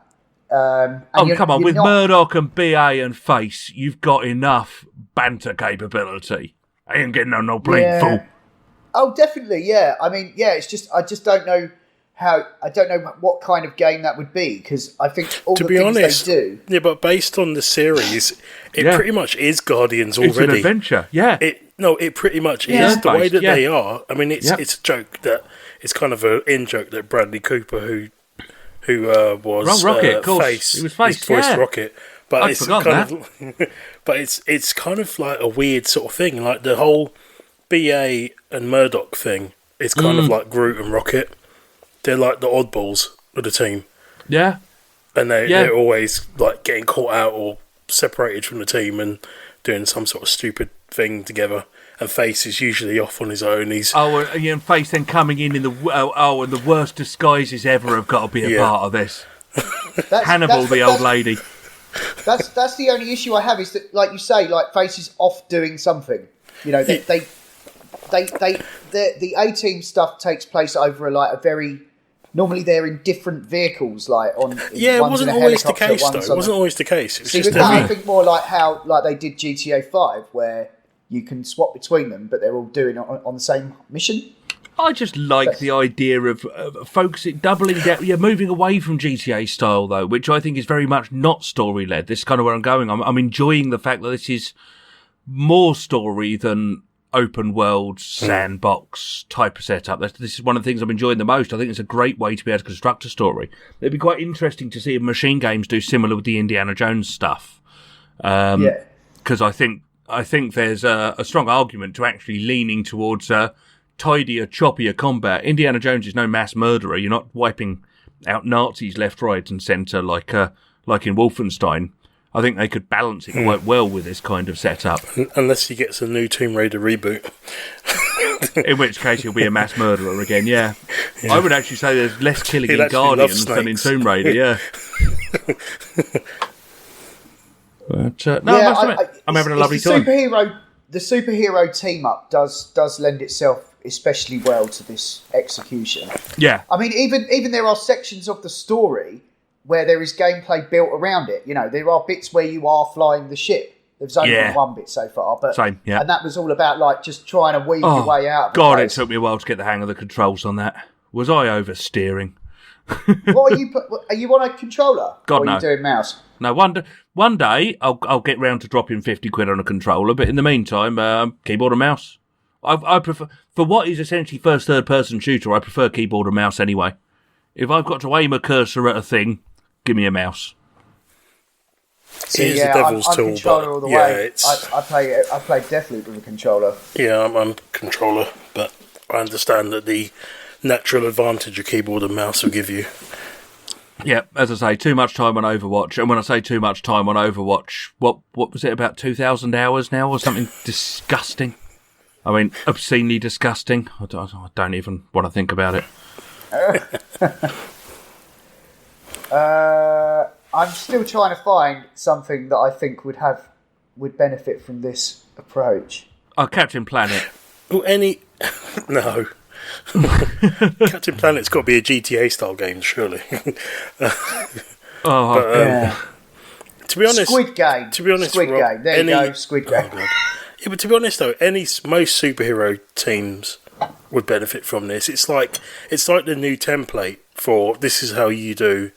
Come on, with Murdoch and BA and Face, you've got enough banter capability. I ain't getting on no plane fool. Oh, definitely, yeah. I mean, yeah. It's just I just don't know. I don't know what kind of game that would be, because I think all the things they do... Yeah, but based on the series, it pretty much is Guardians already. It's an adventure, yeah. It pretty much is. The way that they are, I mean, it's a joke that... It's kind of an in-joke that Bradley Cooper, who was Rocket, of course. Face, he was Face, voiced Rocket. But I'd forgotten that. But it's kind of like a weird sort of thing. Like the whole BA and Murdoch thing is kind of like Groot and Rocket. They're like the oddballs of the team. Yeah. And they're always like getting caught out or separated from the team and doing some sort of stupid thing together. And Face is usually off on his own. And Face then coming in the and the worst disguises ever have got to be a part of this. Hannibal, the old lady. That's the only issue I have, is that, like you say, like Face is off doing something. You know, the A-Team stuff takes place over a very... Normally they're in different vehicles, like on... Yeah, it wasn't always the case, though. It wasn't always the case. It was just I think more like how they did GTA 5, where you can swap between them, but they're all doing it on the same mission. I just like the idea of focusing, doubling down, moving away from GTA style, though, which I think is very much not story-led. This is kind of where I'm going. I'm enjoying the fact that this is more story than open world sandbox type of setup. This is one of the things I'm enjoying the most. I think it's a great way to be able to construct a story. It'd be quite interesting to see if machine games do similar with the Indiana Jones stuff. Because I think there's a strong argument to actually leaning towards tidier, choppier combat. Indiana Jones is no mass murderer. You're not wiping out Nazis left, right, and centre like in Wolfenstein. I think they could balance it quite well with this kind of setup. Unless he gets a new Tomb Raider reboot. In which case he'll be a mass murderer again, yeah. I would actually say there's less killing in Guardians than in Tomb Raider, yeah. But, I'm having a lovely time. The superhero team-up does lend itself especially well to this execution. Yeah. I mean, even there are sections of the story where there is gameplay built around it. You know, there are bits where you are flying the ship. There's only been one bit so far, but same, yeah. And that was all about like just trying to weave your way out of the God, place. It took me a while to get the hang of the controls on that. Was I oversteering? What are you on a controller? God, or no. Are you doing mouse? No, one day I'll get round to dropping 50 quid on a controller, but in the meantime, keyboard and mouse. I prefer, for what is essentially first third person shooter, I prefer keyboard and mouse anyway. If I've got to aim a cursor at a thing, give me a mouse. It is the devil's I'm tool, controller but all the yeah, way. it's... I play Deathloop with a controller. Yeah, I'm controller, but I understand that the natural advantage a keyboard and mouse will give you. Yeah, as I say, too much time on Overwatch. And when I say too much time on Overwatch, what was it, about 2,000 hours now or something disgusting? I mean, obscenely disgusting. I don't even want to think about it. I'm still trying to find something that I think would benefit from this approach. Oh, Captain Planet. Well, no. Captain Planet's got to be a GTA style game, surely. To be honest, Squid Game. Squid Game. There you go, Squid Game. Oh, yeah, but to be honest though, most superhero teams would benefit from this. It's like the new template for this is how you do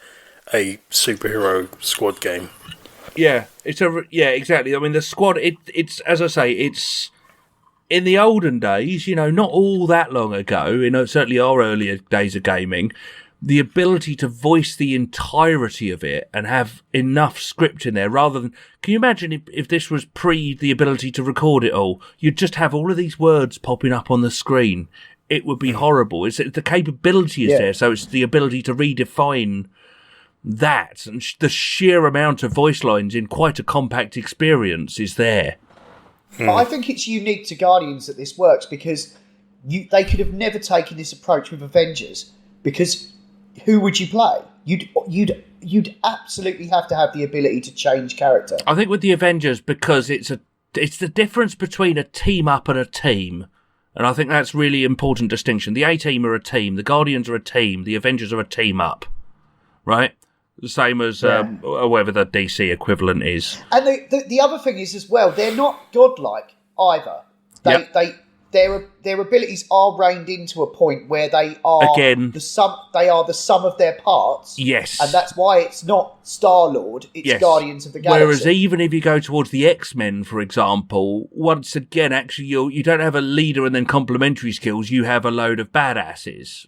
a superhero squad game. Yeah, exactly. I mean, the squad. It's as I say, it's in the olden days. Not all that long ago. Certainly our earlier days of gaming. The ability to voice the entirety of it and have enough script in there rather than... Can you imagine if this was pre the ability to record it all? You'd just have all of these words popping up on the screen. It would be horrible. The capability is there, so it's the ability to redefine that. And the sheer amount of voice lines in quite a compact experience is there. I think it's unique to Guardians that this works because they could have never taken this approach with Avengers because... Who would you play? You'd absolutely have to have the ability to change character. I think with the Avengers, because it's the difference between a team up and a team, and I think that's really important distinction. The A-Team are a team, the Guardians are a team, the Avengers are a team up, right? The same as whatever the DC equivalent is. And the other thing is as well, they're not godlike either. Their abilities are reined into a point where they are the sum of their parts. Yes. And that's why it's not Star-Lord, it's Guardians of the Galaxy. Whereas even if you go towards the X-Men, for example, once again, actually, you don't have a leader and then complementary skills, you have a load of badasses.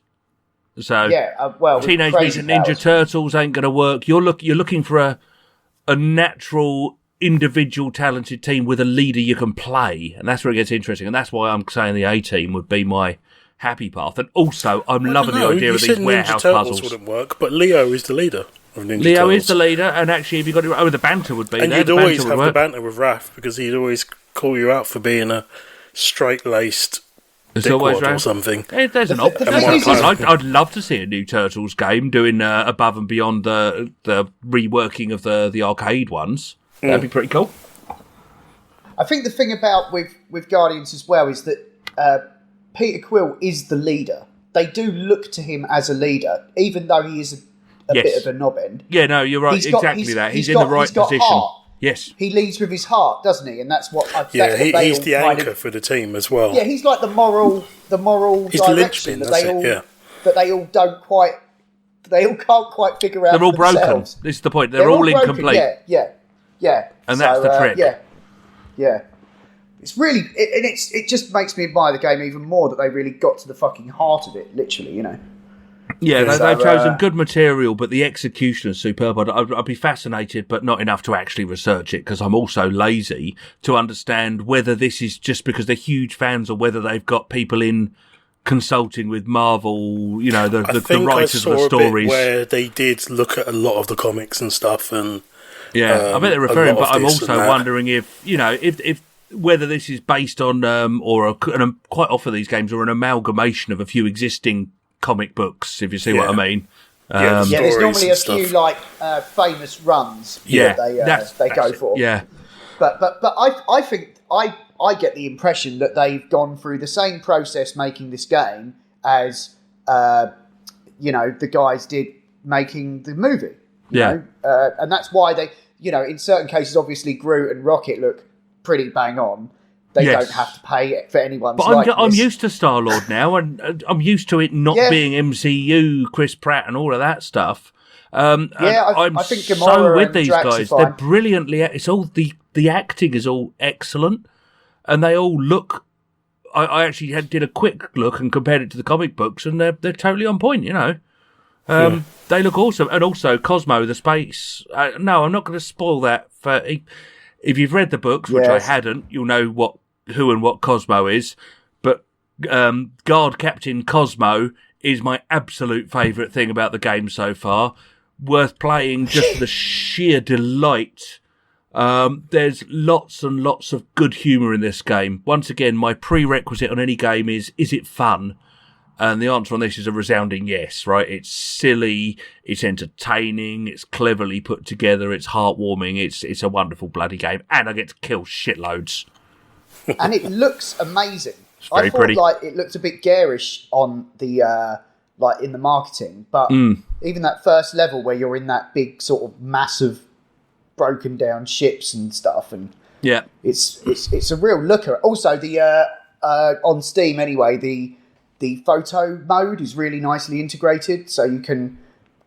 So, Teenage Mutant Ninja Turtles ain't going to work. You're looking for a natural... individual talented team with a leader you can play, and that's where it gets interesting, and that's why I'm saying the A-Team would be my happy path. And also I'm loving the idea of these warehouse puzzles. Wouldn't work, but Leo is the leader of Ninja Leo Turtles. Is the leader, and actually if you got it, the banter would be and there. You'd always have the banter with Raph because he'd always call you out for being a straight-laced dickwad or something. There's an option. I'd love to see a new Turtles game doing above and beyond the reworking of the arcade ones. That'd be pretty cool. I think the thing about with Guardians as well is that Peter Quill is the leader. They do look to him as a leader, even though he is a bit of a knob end. Yeah, no, you're right. He's in the right position. Heart. Yes. He leads with his heart, doesn't he? And that's what he's the anchor for the team as well. Yeah, he's like the moral he's direction the that they all don't quite... They all can't quite figure out. They're all themselves. broken. This is the point. They're all incomplete. Yeah, and that's the trick. Yeah. It's really, it just makes me admire the game even more that they really got to the fucking heart of it, literally, Yeah, they've chosen good material, but the execution is superb. I'd be fascinated, but not enough to actually research it, because I'm also lazy to understand whether this is just because they're huge fans or whether they've got people in consulting with Marvel, the writers of the stories. Where they did look at a lot of the comics and stuff, and I bet they're referring, but I'm also wondering if whether this is based on quite often these games are an amalgamation of a few existing comic books, if you see what I mean. There's normally a few famous runs that they go for. Yeah, but I think I get the impression that they've gone through the same process making this game as the guys did making the movie. You know? And that's why they, in certain cases, obviously Groot and Rocket look pretty bang on. They don't have to pay for anyone's likeness. I'm used to Star-Lord now, and I'm used to it not being MCU, Chris Pratt, and all of that stuff. I think Gamora so with and these Drax guys. are fine. They're brilliantly. It's all the acting is all excellent, and they all look. I actually did a quick look and compared it to the comic books, and they're totally on point. They look awesome, and also Cosmo the space. No, I'm not going to spoil that for. If you've read the books, which I hadn't, you'll know who and what Cosmo is. But Guard Captain Cosmo is my absolute favourite thing about the game so far. Worth playing just for the sheer delight. There's lots and lots of good humour in this game. Once again, my prerequisite on any game is it fun? And the answer on this is a resounding yes, right? It's silly, it's entertaining, it's cleverly put together, it's heartwarming, it's a wonderful bloody game, and I get to kill shitloads. And it looks amazing. very thought pretty. like it looked a bit garish on the like in the marketing, but even that first level where you're in that big sort of massive broken down ships and stuff, and Yeah. it's a real looker. Also, the on Steam anyway, the photo mode is really nicely integrated, so you can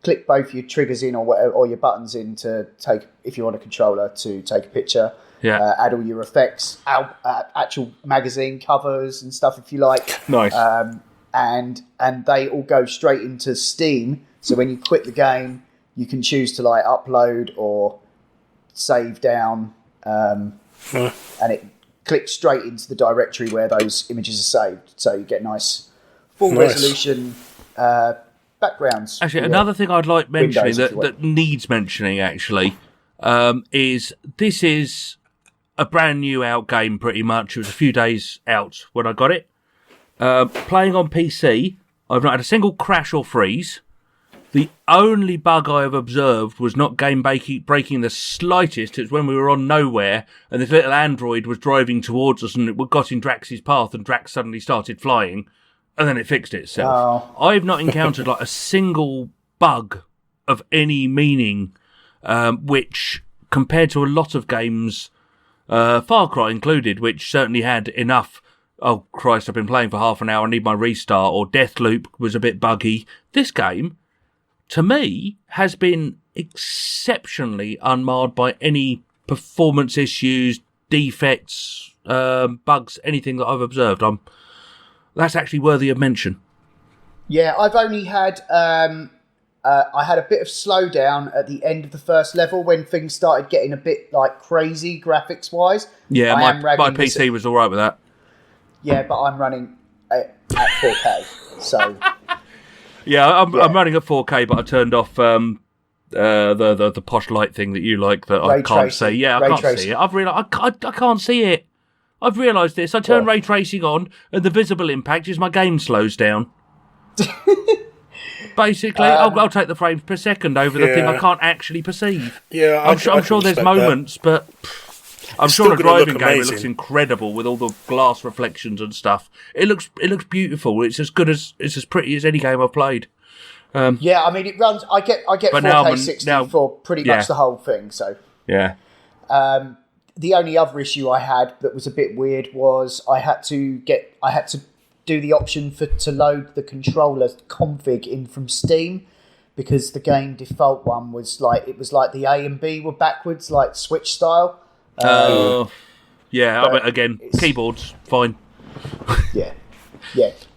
click both your triggers in or whatever, or your buttons in to take, if you want a controller to take a picture. Yeah. Add all your effects, actual magazine covers and stuff if you like. Nice. And they all go straight into Steam. So when you quit the game, you can choose to like upload or save down, and it clicks straight into the directory where those images are saved. So you get nice full resolution backgrounds. Actually, another thing I'd like mentioning that needs mentioning actually is this is a brand new out game pretty much. It was a few days out when I got it. Playing on PC, I've not had a single crash or freeze. The only bug I have observed was not game breaking the slightest. It's when we were on nowhere and this little android was driving towards us and it got in Drax's path and Drax suddenly started flying and then it fixed itself. Oh. I've not encountered like a single bug of any meaning, which compared to a lot of games, Far Cry included, which certainly had enough, oh Christ, I've been playing for half an hour, I need my restart, or Deathloop was a bit buggy. This game, to me, has been exceptionally unmarred by any performance issues, defects, bugs, anything that I've observed. That's actually worthy of mention. Yeah, I've only had... I had a bit of slowdown at the end of the first level when things started getting a bit like crazy graphics-wise. Yeah, my PC was all right with that. Yeah, but I'm running at 4K, so... Yeah, I'm running at 4K, but I turned off the posh light thing that you like that I can't see. Yeah, I can't see it. I've realised I can't see it. I've realised this. I turn ray tracing on, and the visible impact is my game slows down. Basically, I'll take the frames per second over the thing I can't actually perceive. Yeah, I'm sure there's moments, but I'm sure in a driving game it looks incredible with all the glass reflections and stuff. It looks beautiful. It's as pretty as any game I've played. Yeah, I mean it runs. I get 4K 60 for pretty much the whole thing. So yeah. The only other issue I had that was a bit weird was I had to do the option to load the controller config in from Steam, because the game default one was like the A and B were backwards, like Switch style. Yeah. But again, keyboard's fine. Yeah.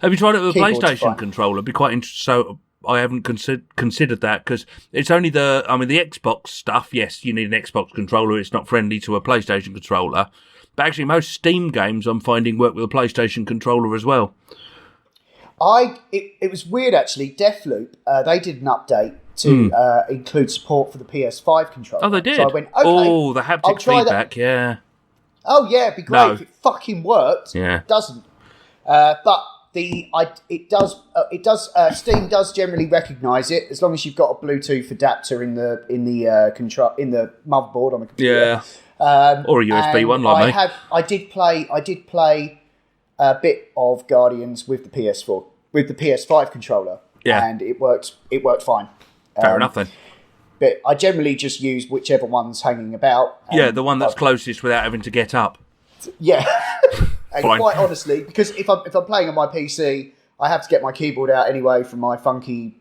Have you tried it with a Keyboard's PlayStation fine. controller? It'd be quite interesting. So I haven't considered that because it's only the Xbox stuff. Yes, you need an Xbox controller. It's not friendly to a PlayStation controller. But actually, most Steam games I'm finding work with a PlayStation controller as well. It was weird actually. Deathloop, they did an update to include support for the PS5 controller. Oh, they did. So I went, okay, the haptic feedback. That. Yeah. Oh yeah, it'd be great if it fucking worked. Yeah. It doesn't. But it does. Steam does generally recognise it as long as you've got a Bluetooth adapter in the motherboard on the computer. Yeah. Or a USB one, like me. I did play a bit of Guardians with the PS4, with the PS5 controller. Yeah. And it worked fine. Fair enough then. But I generally just use whichever one's hanging about. Yeah, the one that's closest without having to get up. Yeah. And Fine. quite honestly, because if I'm playing on my PC, I have to get my keyboard out anyway from my funky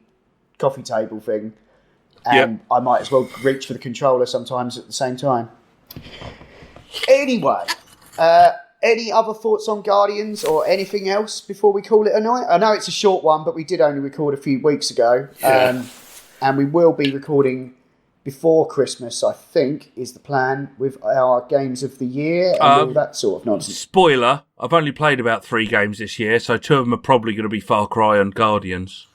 coffee table thing. And I might as well reach for the controller sometimes at the same time. Anyway, any other thoughts on Guardians or anything else before we call it a night? I know it's a short one, but we did only record a few weeks ago. And we will be recording before Christmas, I think, is the plan, with our games of the year and all that sort of nonsense. Spoiler, I've only played about 3 games this year, so 2 of them are probably going to be Far Cry and Guardians.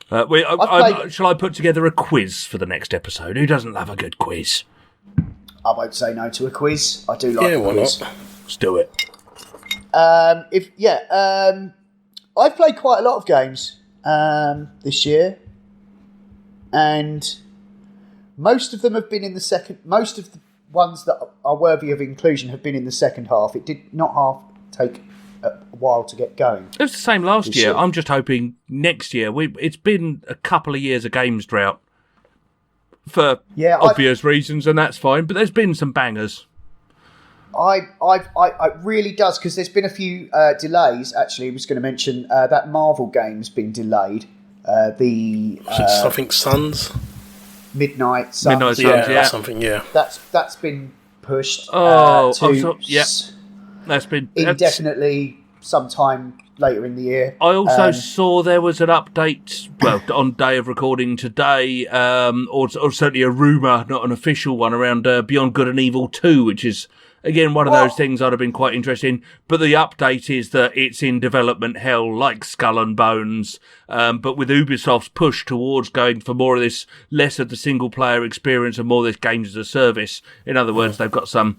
Shall I put together a quiz for the next episode? Who doesn't love a good quiz? I won't say no to a quiz. I do like a quiz. Why not? Let's do it. I've played quite a lot of games this year, and most of them have been in the second. Most of the ones that are worthy of inclusion have been in the second half. It did not take a while to get going. It was the same last year. I'm just hoping next year. It's been a couple of years of games drought for obvious reasons, and that's fine. But there's been some bangers. I really does, because there's been a few delays. Actually, I was going to mention that Marvel game's been delayed. Something Suns. Midnight Suns, yeah, something, yeah. That's been pushed. That's been indefinitely sometime later in the year. I also saw there was an update, well, on day of recording today, or certainly a rumour, not an official one, around Beyond Good and Evil 2, which is, again, one of those things I'd have been quite interested in. But the update is that it's in development hell, like Skull and Bones, but with Ubisoft's push towards going for more of this, less of the single-player experience and more of this games as a service. In other words, they've got some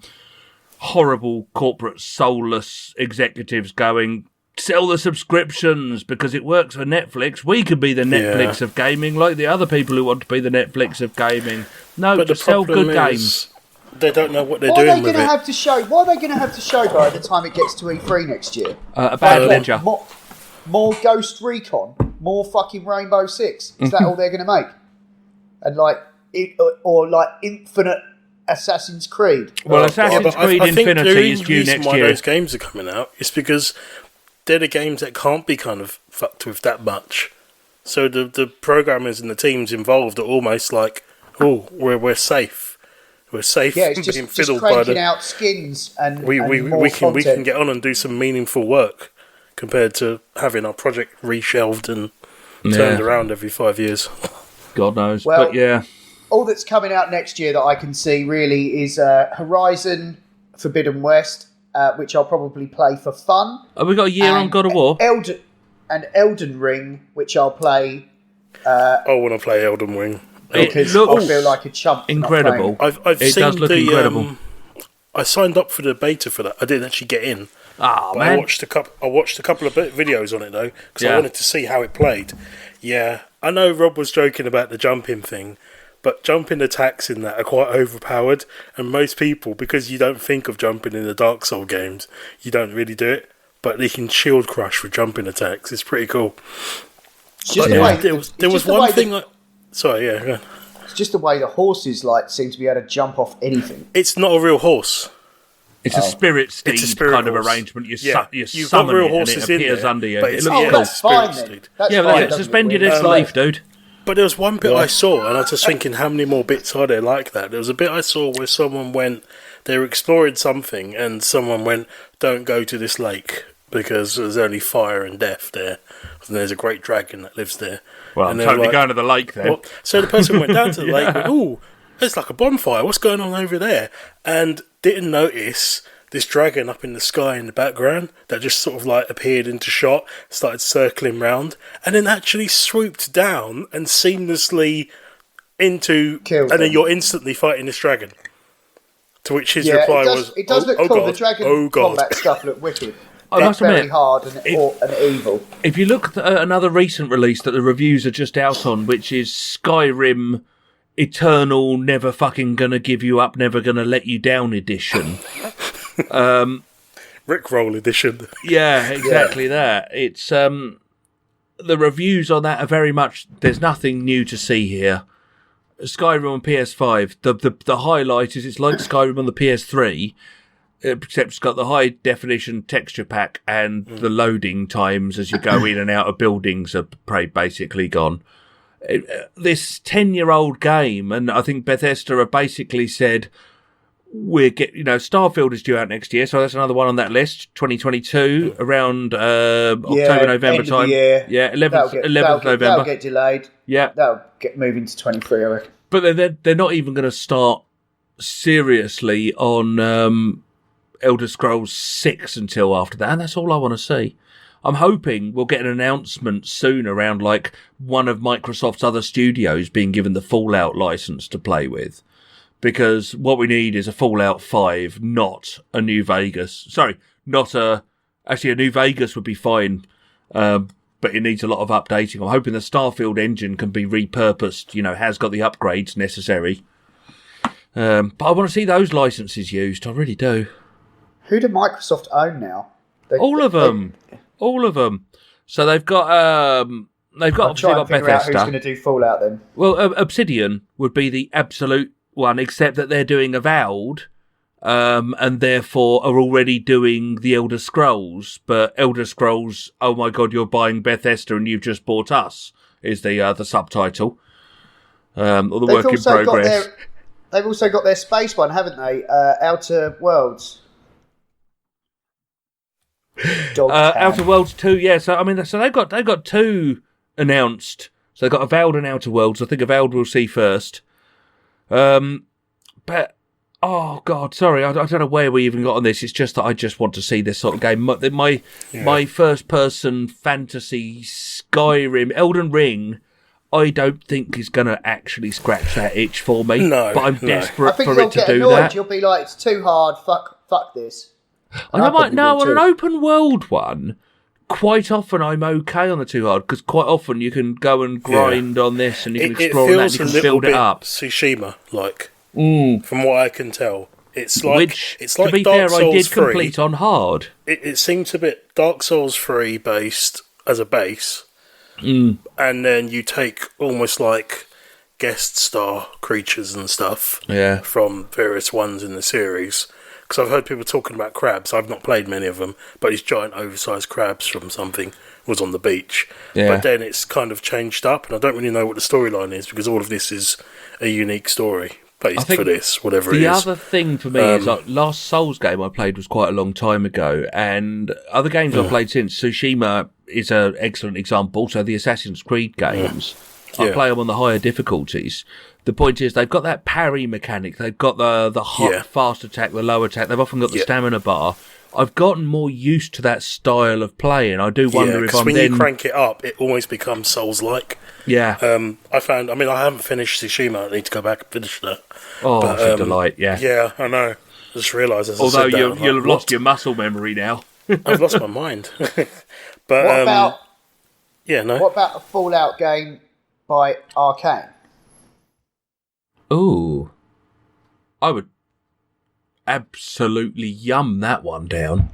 horrible corporate soulless executives going, sell the subscriptions because it works for Netflix. We could be the Netflix of gaming, like the other people who want to be the Netflix of gaming. No, but just sell good games. They don't know what they're doing with it. What are they going to have to show by the time it gets to E3 next year? A bad ledger. More Ghost Recon, more fucking Rainbow Six. Is that all they're going to make? And Infinite Assassin's Creed. Well, Assassin's Creed Infinity is due next year. Why those games are coming out is because they're the games that can't be kind of fucked with that much. So the programmers and the teams involved are almost like, we're safe. We're safe. Yeah, it's just cranking out skins and we more can get on and do some meaningful work compared to having our project reshelved and turned around every 5 years. God knows, well, but yeah. All that's coming out next year that I can see really is Horizon Forbidden West, which I'll probably play for fun. Have we got a year on God of War? Elden Ring, which I'll play. I want to play Elden Ring. Because I feel like a chump. Incredible. I've it seen does look incredible. I signed up for the beta for that. I didn't actually get in. Oh, man. I watched a couple of videos on it, though, because I wanted to see how it played. Yeah, I know Rob was joking about the jumping thing, but jumping attacks in that are quite overpowered, and most people, because you don't think of jumping in the Dark Souls games, you don't really do it, but they can shield crush with jumping attacks. It's pretty cool. There was one thing... Sorry, yeah, go on. It's just the way the horses seem to be able to jump off anything. It's not a real horse. It's a spirit steed kind of arrangement. You summon it and it appears under you. It looks that's fine then. That's suspended its life, dude. But there was one bit I saw, and I was just thinking, how many more bits are there like that? There was a bit I saw where someone went, they were exploring something, and someone went, don't go to this lake, because there's only fire and death there. And there's a great dragon that lives there. Well, I'm totally going to the lake then. Well, so the person went down to the lake and went, ooh, there's like a bonfire. What's going on over there? And didn't notice this dragon up in the sky in the background that just sort of appeared into shot, started circling round, and then actually swooped down and seamlessly into... Killed and then him. you're instantly fighting this dragon. To which his reply was, it does look cool. God, the dragon combat stuff looked wicked. I must admit, very hard and evil. If you look at another recent release that the reviews are just out on, which is Skyrim Eternal Never Fucking Gonna Give You Up, Never Gonna Let You Down edition. Rickroll edition. Yeah, exactly that. It's the reviews on that are very much, there's nothing new to see here. Skyrim on PS5, the highlight is it's like Skyrim on the PS3, except it's got the high definition texture pack and the loading times as you go in and out of buildings are basically gone. This 10-year-old game, and I think Bethesda have basically said, Starfield is due out next year, so that's another one on that list, 2022, around October, November time. Yeah, 11th November. That'll get delayed. Yeah. That'll get moving to 23, I reckon. But they're not even going to start seriously on Elder Scrolls 6 until after that, and that's all I want to see. I'm hoping we'll get an announcement soon around one of Microsoft's other studios being given the Fallout license to play with, because what we need is a Fallout 5, not a New Vegas. Sorry, actually a New Vegas would be fine, but it needs a lot of updating. I'm hoping the Starfield engine can be repurposed, has got the upgrades necessary. But I want to see those licenses used, I really do. Who do Microsoft own now? All of them. So they've got I'm obviously trying got to figure out who's Bethesda. going to do Fallout then. Well, Obsidian would be the absolute one, except that they're doing Avowed, and therefore are already doing the Elder Scrolls. But Elder Scrolls, oh my God, you're buying Bethesda and you've just bought us, is the subtitle. Or the They've work in also progress. They've also got their space one, haven't they? Outer Worlds. Outer Worlds 2, yeah. So I mean, so they've got two announced. So they've got Avowed and Outer Worlds. I think Avowed we'll see first. But oh God, sorry, I don't know where we even got on this. It's just that I just want to see this sort of game. My first person fantasy Skyrim, Elden Ring, I don't think is going to actually scratch that itch for me. No, but I'm no. desperate I think for you'll it to get do annoyed. that. You'll be like, it's too hard. Fuck this. And I might probably will on an too. open world one. Quite often I'm okay on the too hard because quite often you can go and grind on this and you can explore that and you a can little build it bit up. Tsushima like, from what I can tell. It's like Which, it's like to be Dark fair, Souls I did 3. complete on hard. It seems a bit Dark Souls 3 based as a base, and then you take almost like guest star creatures and stuff from various ones in the series. Because I've heard people talking about crabs. I've not played many of them, but these giant oversized crabs from something was on the beach. Yeah. But then it's kind of changed up, and I don't really know what the storyline is because all of this is a unique story based for this, whatever it is. The other thing for me is like last Souls game I played was quite a long time ago, and other games I've played since, Tsushima is an excellent example. So the Assassin's Creed games, I play them on the higher difficulties. The point is, they've got that parry mechanic. They've got the hot, fast attack, the low attack. They've often got the stamina bar. I've gotten more used to that style of play, and I do wonder if I'm when then... you crank it up, it almost becomes Souls-like. Yeah. I haven't finished Tsushima. I need to go back and finish that. Oh, it's a delight, yeah. Yeah, I know. I just realised as Although I said that, you've lost your muscle memory now. I've lost my mind. But What about What a Fallout game by Arcane? Ooh. I would absolutely yum that one down.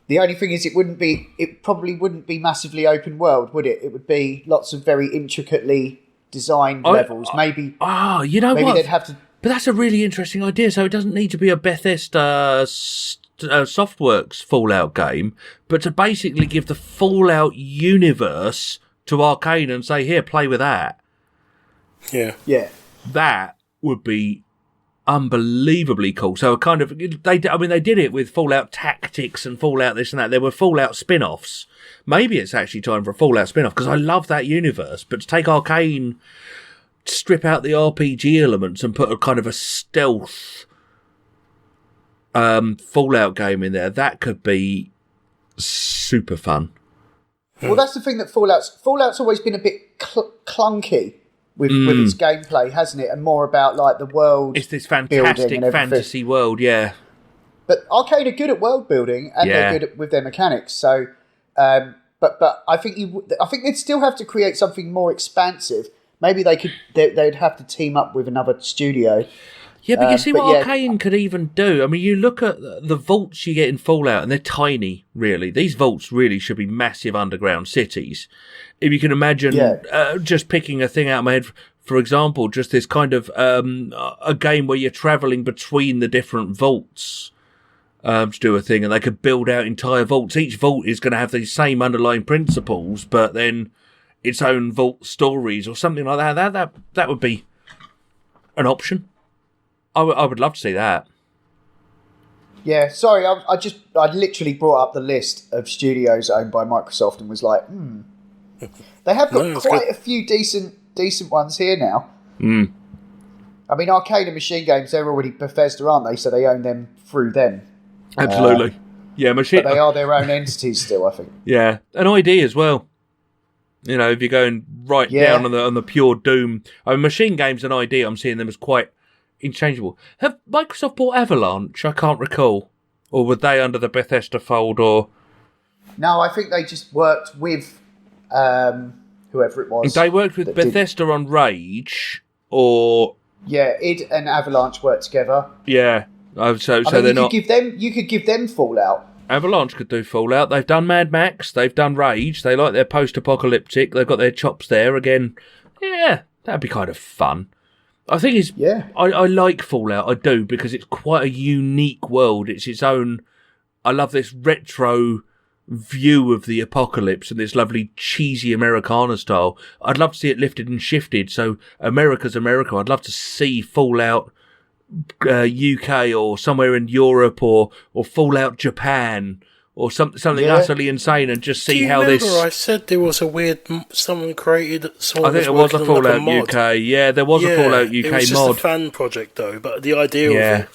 The only thing is, it probably wouldn't be massively open world, would it? It would be lots of very intricately designed levels. Maybe. Oh, you know maybe what? They'd have to. But that's a really interesting idea. So it doesn't need to be a Bethesda Softworks Fallout game, but to basically give the Fallout universe to Arcane and say, here, play with that. Yeah. That would be unbelievably cool. So kind of, they did it with Fallout Tactics and Fallout this and that. There were Fallout spin-offs. Maybe it's actually time for a Fallout spin-off because I love that universe. But to take Arcane, strip out the RPG elements and put a kind of a stealth Fallout game in there, that could be super fun. Well, that's the thing that Fallout's always been a bit clunky with its gameplay, hasn't it? And more about like the world. It's this fantastic fantasy world, yeah. But Arcane are good at world building and they're good with their mechanics. So, but I think they'd still have to create something more expansive. Maybe they'd have to team up with another studio. Yeah, but you see what Arcane could even do. I mean, you look at the vaults you get in Fallout, and they're tiny, really. These vaults really should be massive underground cities. If you can imagine just picking a thing out of my head, for example, just this kind of a game where you're travelling between the different vaults to do a thing, and they could build out entire vaults. Each vault is going to have these same underlying principles, but then its own vault stories or something like that. That would be an option. I would love to see that. Yeah, sorry, I literally brought up the list of studios owned by Microsoft and was like, They have got quite a few decent ones here now. I mean, Arcane and Machine Games, they're already Bethesda, aren't they? So they own them through them. Absolutely. But they are their own entities still, I think. Yeah, an ID as well. You know, if you're going down on the pure Doom. I mean, Machine Games and ID, I'm seeing them as quite interchangeable. Have Microsoft bought Avalanche? I can't recall. Or were they under the Bethesda fold? Or no, I think they just worked with whoever it was. They worked with Bethesda on Rage, or id and Avalanche worked together. Yeah, so they're not. You could give them Fallout. Avalanche could do Fallout. They've done Mad Max. They've done Rage. They like their post-apocalyptic. They've got their chops there again. Yeah, that'd be kind of fun. I think it's... Yeah. I like Fallout. I do, because it's quite a unique world. It's its own... I love this retro view of the apocalypse and this lovely cheesy Americana style. I'd love to see it lifted and shifted. So America's America. I'd love to see Fallout UK or somewhere in Europe or Fallout Japan or something utterly insane, and just see how this... I said there was a weird... Someone created... I think it was a Fallout UK. Yeah, there was a Fallout UK mod. It was just a fan project, though, but the idea of it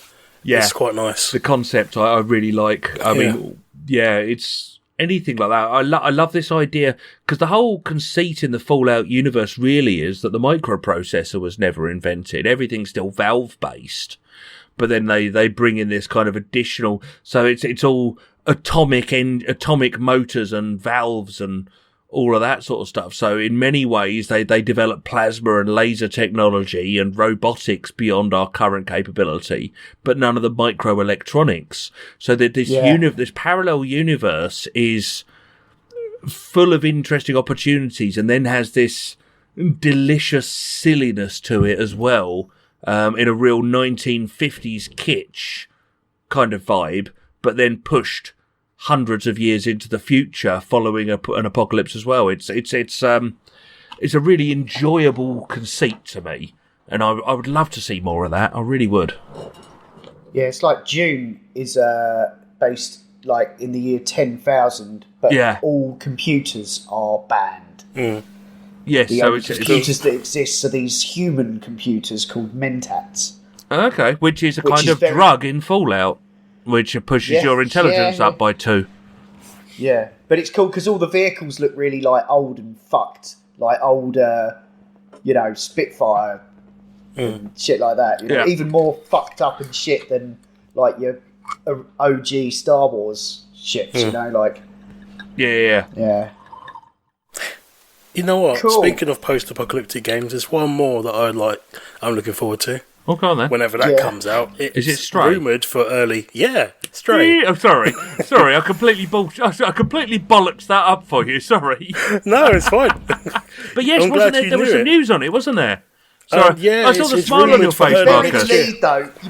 is quite nice. The concept I really like. I mean, it's... anything like that. I love this idea, because the whole conceit in the Fallout universe really is that the microprocessor was never invented. Everything's still Valve based, but then they bring in this kind of additional. So it's all atomic motors and valves and all of that sort of stuff. So in many ways they develop plasma and laser technology and robotics beyond our current capability, but none of the microelectronics. So that this parallel universe is full of interesting opportunities, and then has this delicious silliness to it as well, in a real 1950s kitsch kind of vibe, but then pushed hundreds of years into the future following an apocalypse as well. It's a really enjoyable conceit to me, and I would love to see more of that. I really would. Yeah, it's like Dune is based like in the year 10,000, but all computers are banned. Yes, the so only computers that exist are these human computers called mentats. Okay, which is a kind of drug in Fallout, which pushes your intelligence up by 2. Yeah, but it's cool because all the vehicles look really like old and fucked, like old, Spitfire and shit like that. You know? Even more fucked up and shit than like your OG Star Wars ships. You know, like yeah. You know what? Cool. Speaking of post-apocalyptic games, there's one more that I'm looking forward to. Okay, then. Whenever that comes out. Is it Stray? Rumoured for early... Yeah, Stray. I'm sorry. I completely bollocked that up for you. Sorry. No, it's fine. But yes, there was some news on it, wasn't there? Sorry. I saw the smile on your face, Marcus. You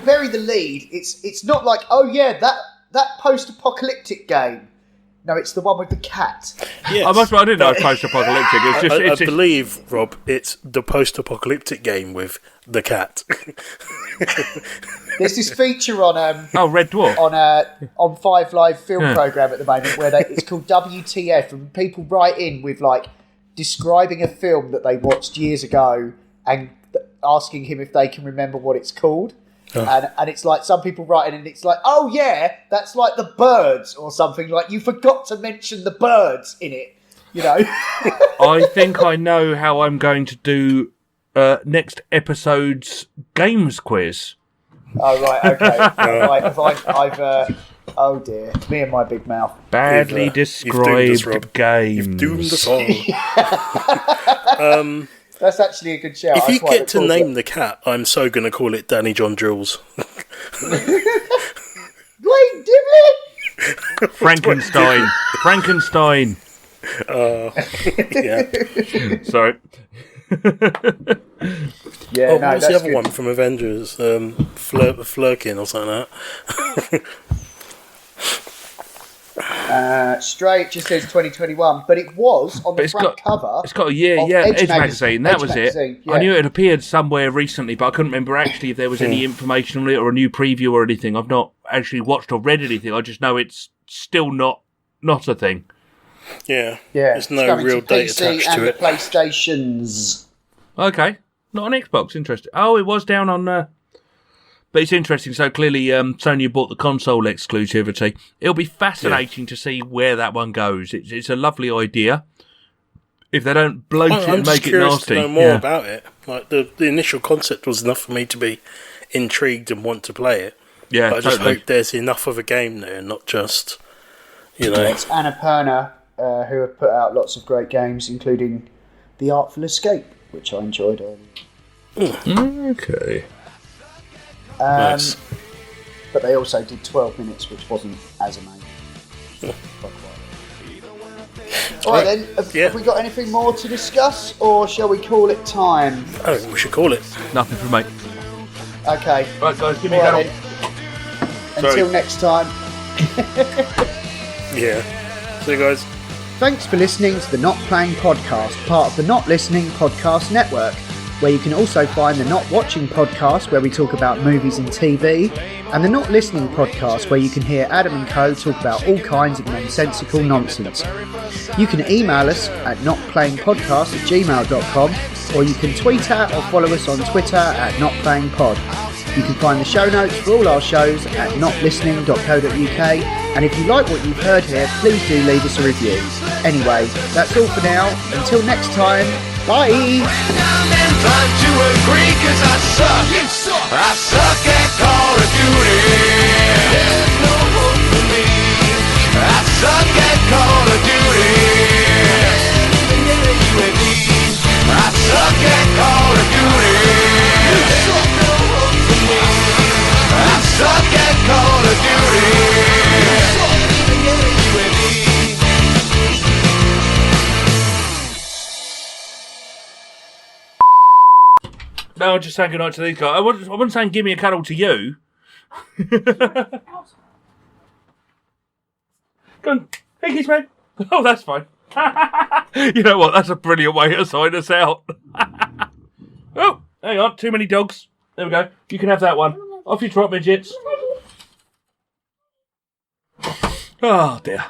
bury the lead. It's not like, that post-apocalyptic game. No, it's the one with the cat. Yes. I didn't know it was post-apocalyptic. It's I believe, Rob, it's the post-apocalyptic game with the cat. There's this feature on Red Dwarf on Five Live film program at the moment where it's called WTF, and people write in with like describing a film that they watched years ago and asking him if they can remember what it's called. And it's like some people write in and it's like, oh yeah, that's like The Birds or something, like you forgot to mention the birds in it, you know. I think I know how I'm going to do next episode's games quiz. Oh right, okay. I've oh dear, me and my big mouth. Badly described games. You've doomed us all. That's actually a good shout. If you get to name the cat, I'm so going to call it Danny John Drills. Wait, Dibley! Frankenstein. Yeah. Sorry. Yeah, what was the other one from Avengers? Flurkin or something like that. Straight just says 2021, but it was on the front cover. It's got a year, Edge magazine. That was it. Yeah. I knew it had appeared somewhere recently, but I couldn't remember actually if there was any information on it or a new preview or anything. I've not actually watched or read anything. I just know it's still not a thing. Yeah. There's no real date attached to it. PlayStations. Okay, not on Xbox. Interesting. Oh, it was down on. But it's interesting. So clearly, Sony bought the console exclusivity. It'll be fascinating to see where that one goes. It's a lovely idea. If they don't bloat it and make it nasty, I'm just curious to know more about it. Like the initial concept was enough for me to be intrigued and want to play it. Yeah, but I just hope there's enough of a game there, not just It's Annapurna who have put out lots of great games, including The Artful Escape, which I enjoyed earlier. Okay. Nice. But they also did 12 minutes, which wasn't as amazing. All right then, have we got anything more to discuss, or shall we call it time? I think we should call it. Nothing from me. Okay. Right, guys, give me a All cuddle. then. Until next time. Yeah. See you guys. Thanks for listening to the Not Playing Podcast, part of the Not Listening Podcast Network, where you can also find the Not Watching Podcast, where we talk about movies and TV, and the Not Listening Podcast, where you can hear Adam and Co talk about all kinds of nonsensical nonsense. You can email us at notplayingpodcast@gmail.com, or you can tweet at or follow us on Twitter at notplayingpod. You can find the show notes for all our shows at notlistening.co.uk, and if you like what you've heard here, please do leave us a review. Anyway, that's all for now. Until next time, bye! I'm inclined to agree 'cause I suck at Call of Duty. There's no hope for me. I suck at Call of Duty. I suck at Call of Duty. There's no hope for me. I suck at Call of Duty. No, I'm just saying goodnight to these guys. I wasn't saying give me a cuddle to you. Go on. Hey, kiss me. Oh, that's fine. You know what? That's a brilliant way to sign us out. Oh, hang on. Too many dogs. There we go. You can have that one. Off you trot, midgets. Oh, dear.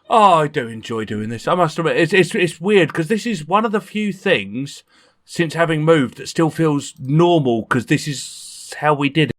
Oh, I do enjoy doing this. I must admit, it's weird because this is one of the few things since having moved that still feels normal because this is how we did it.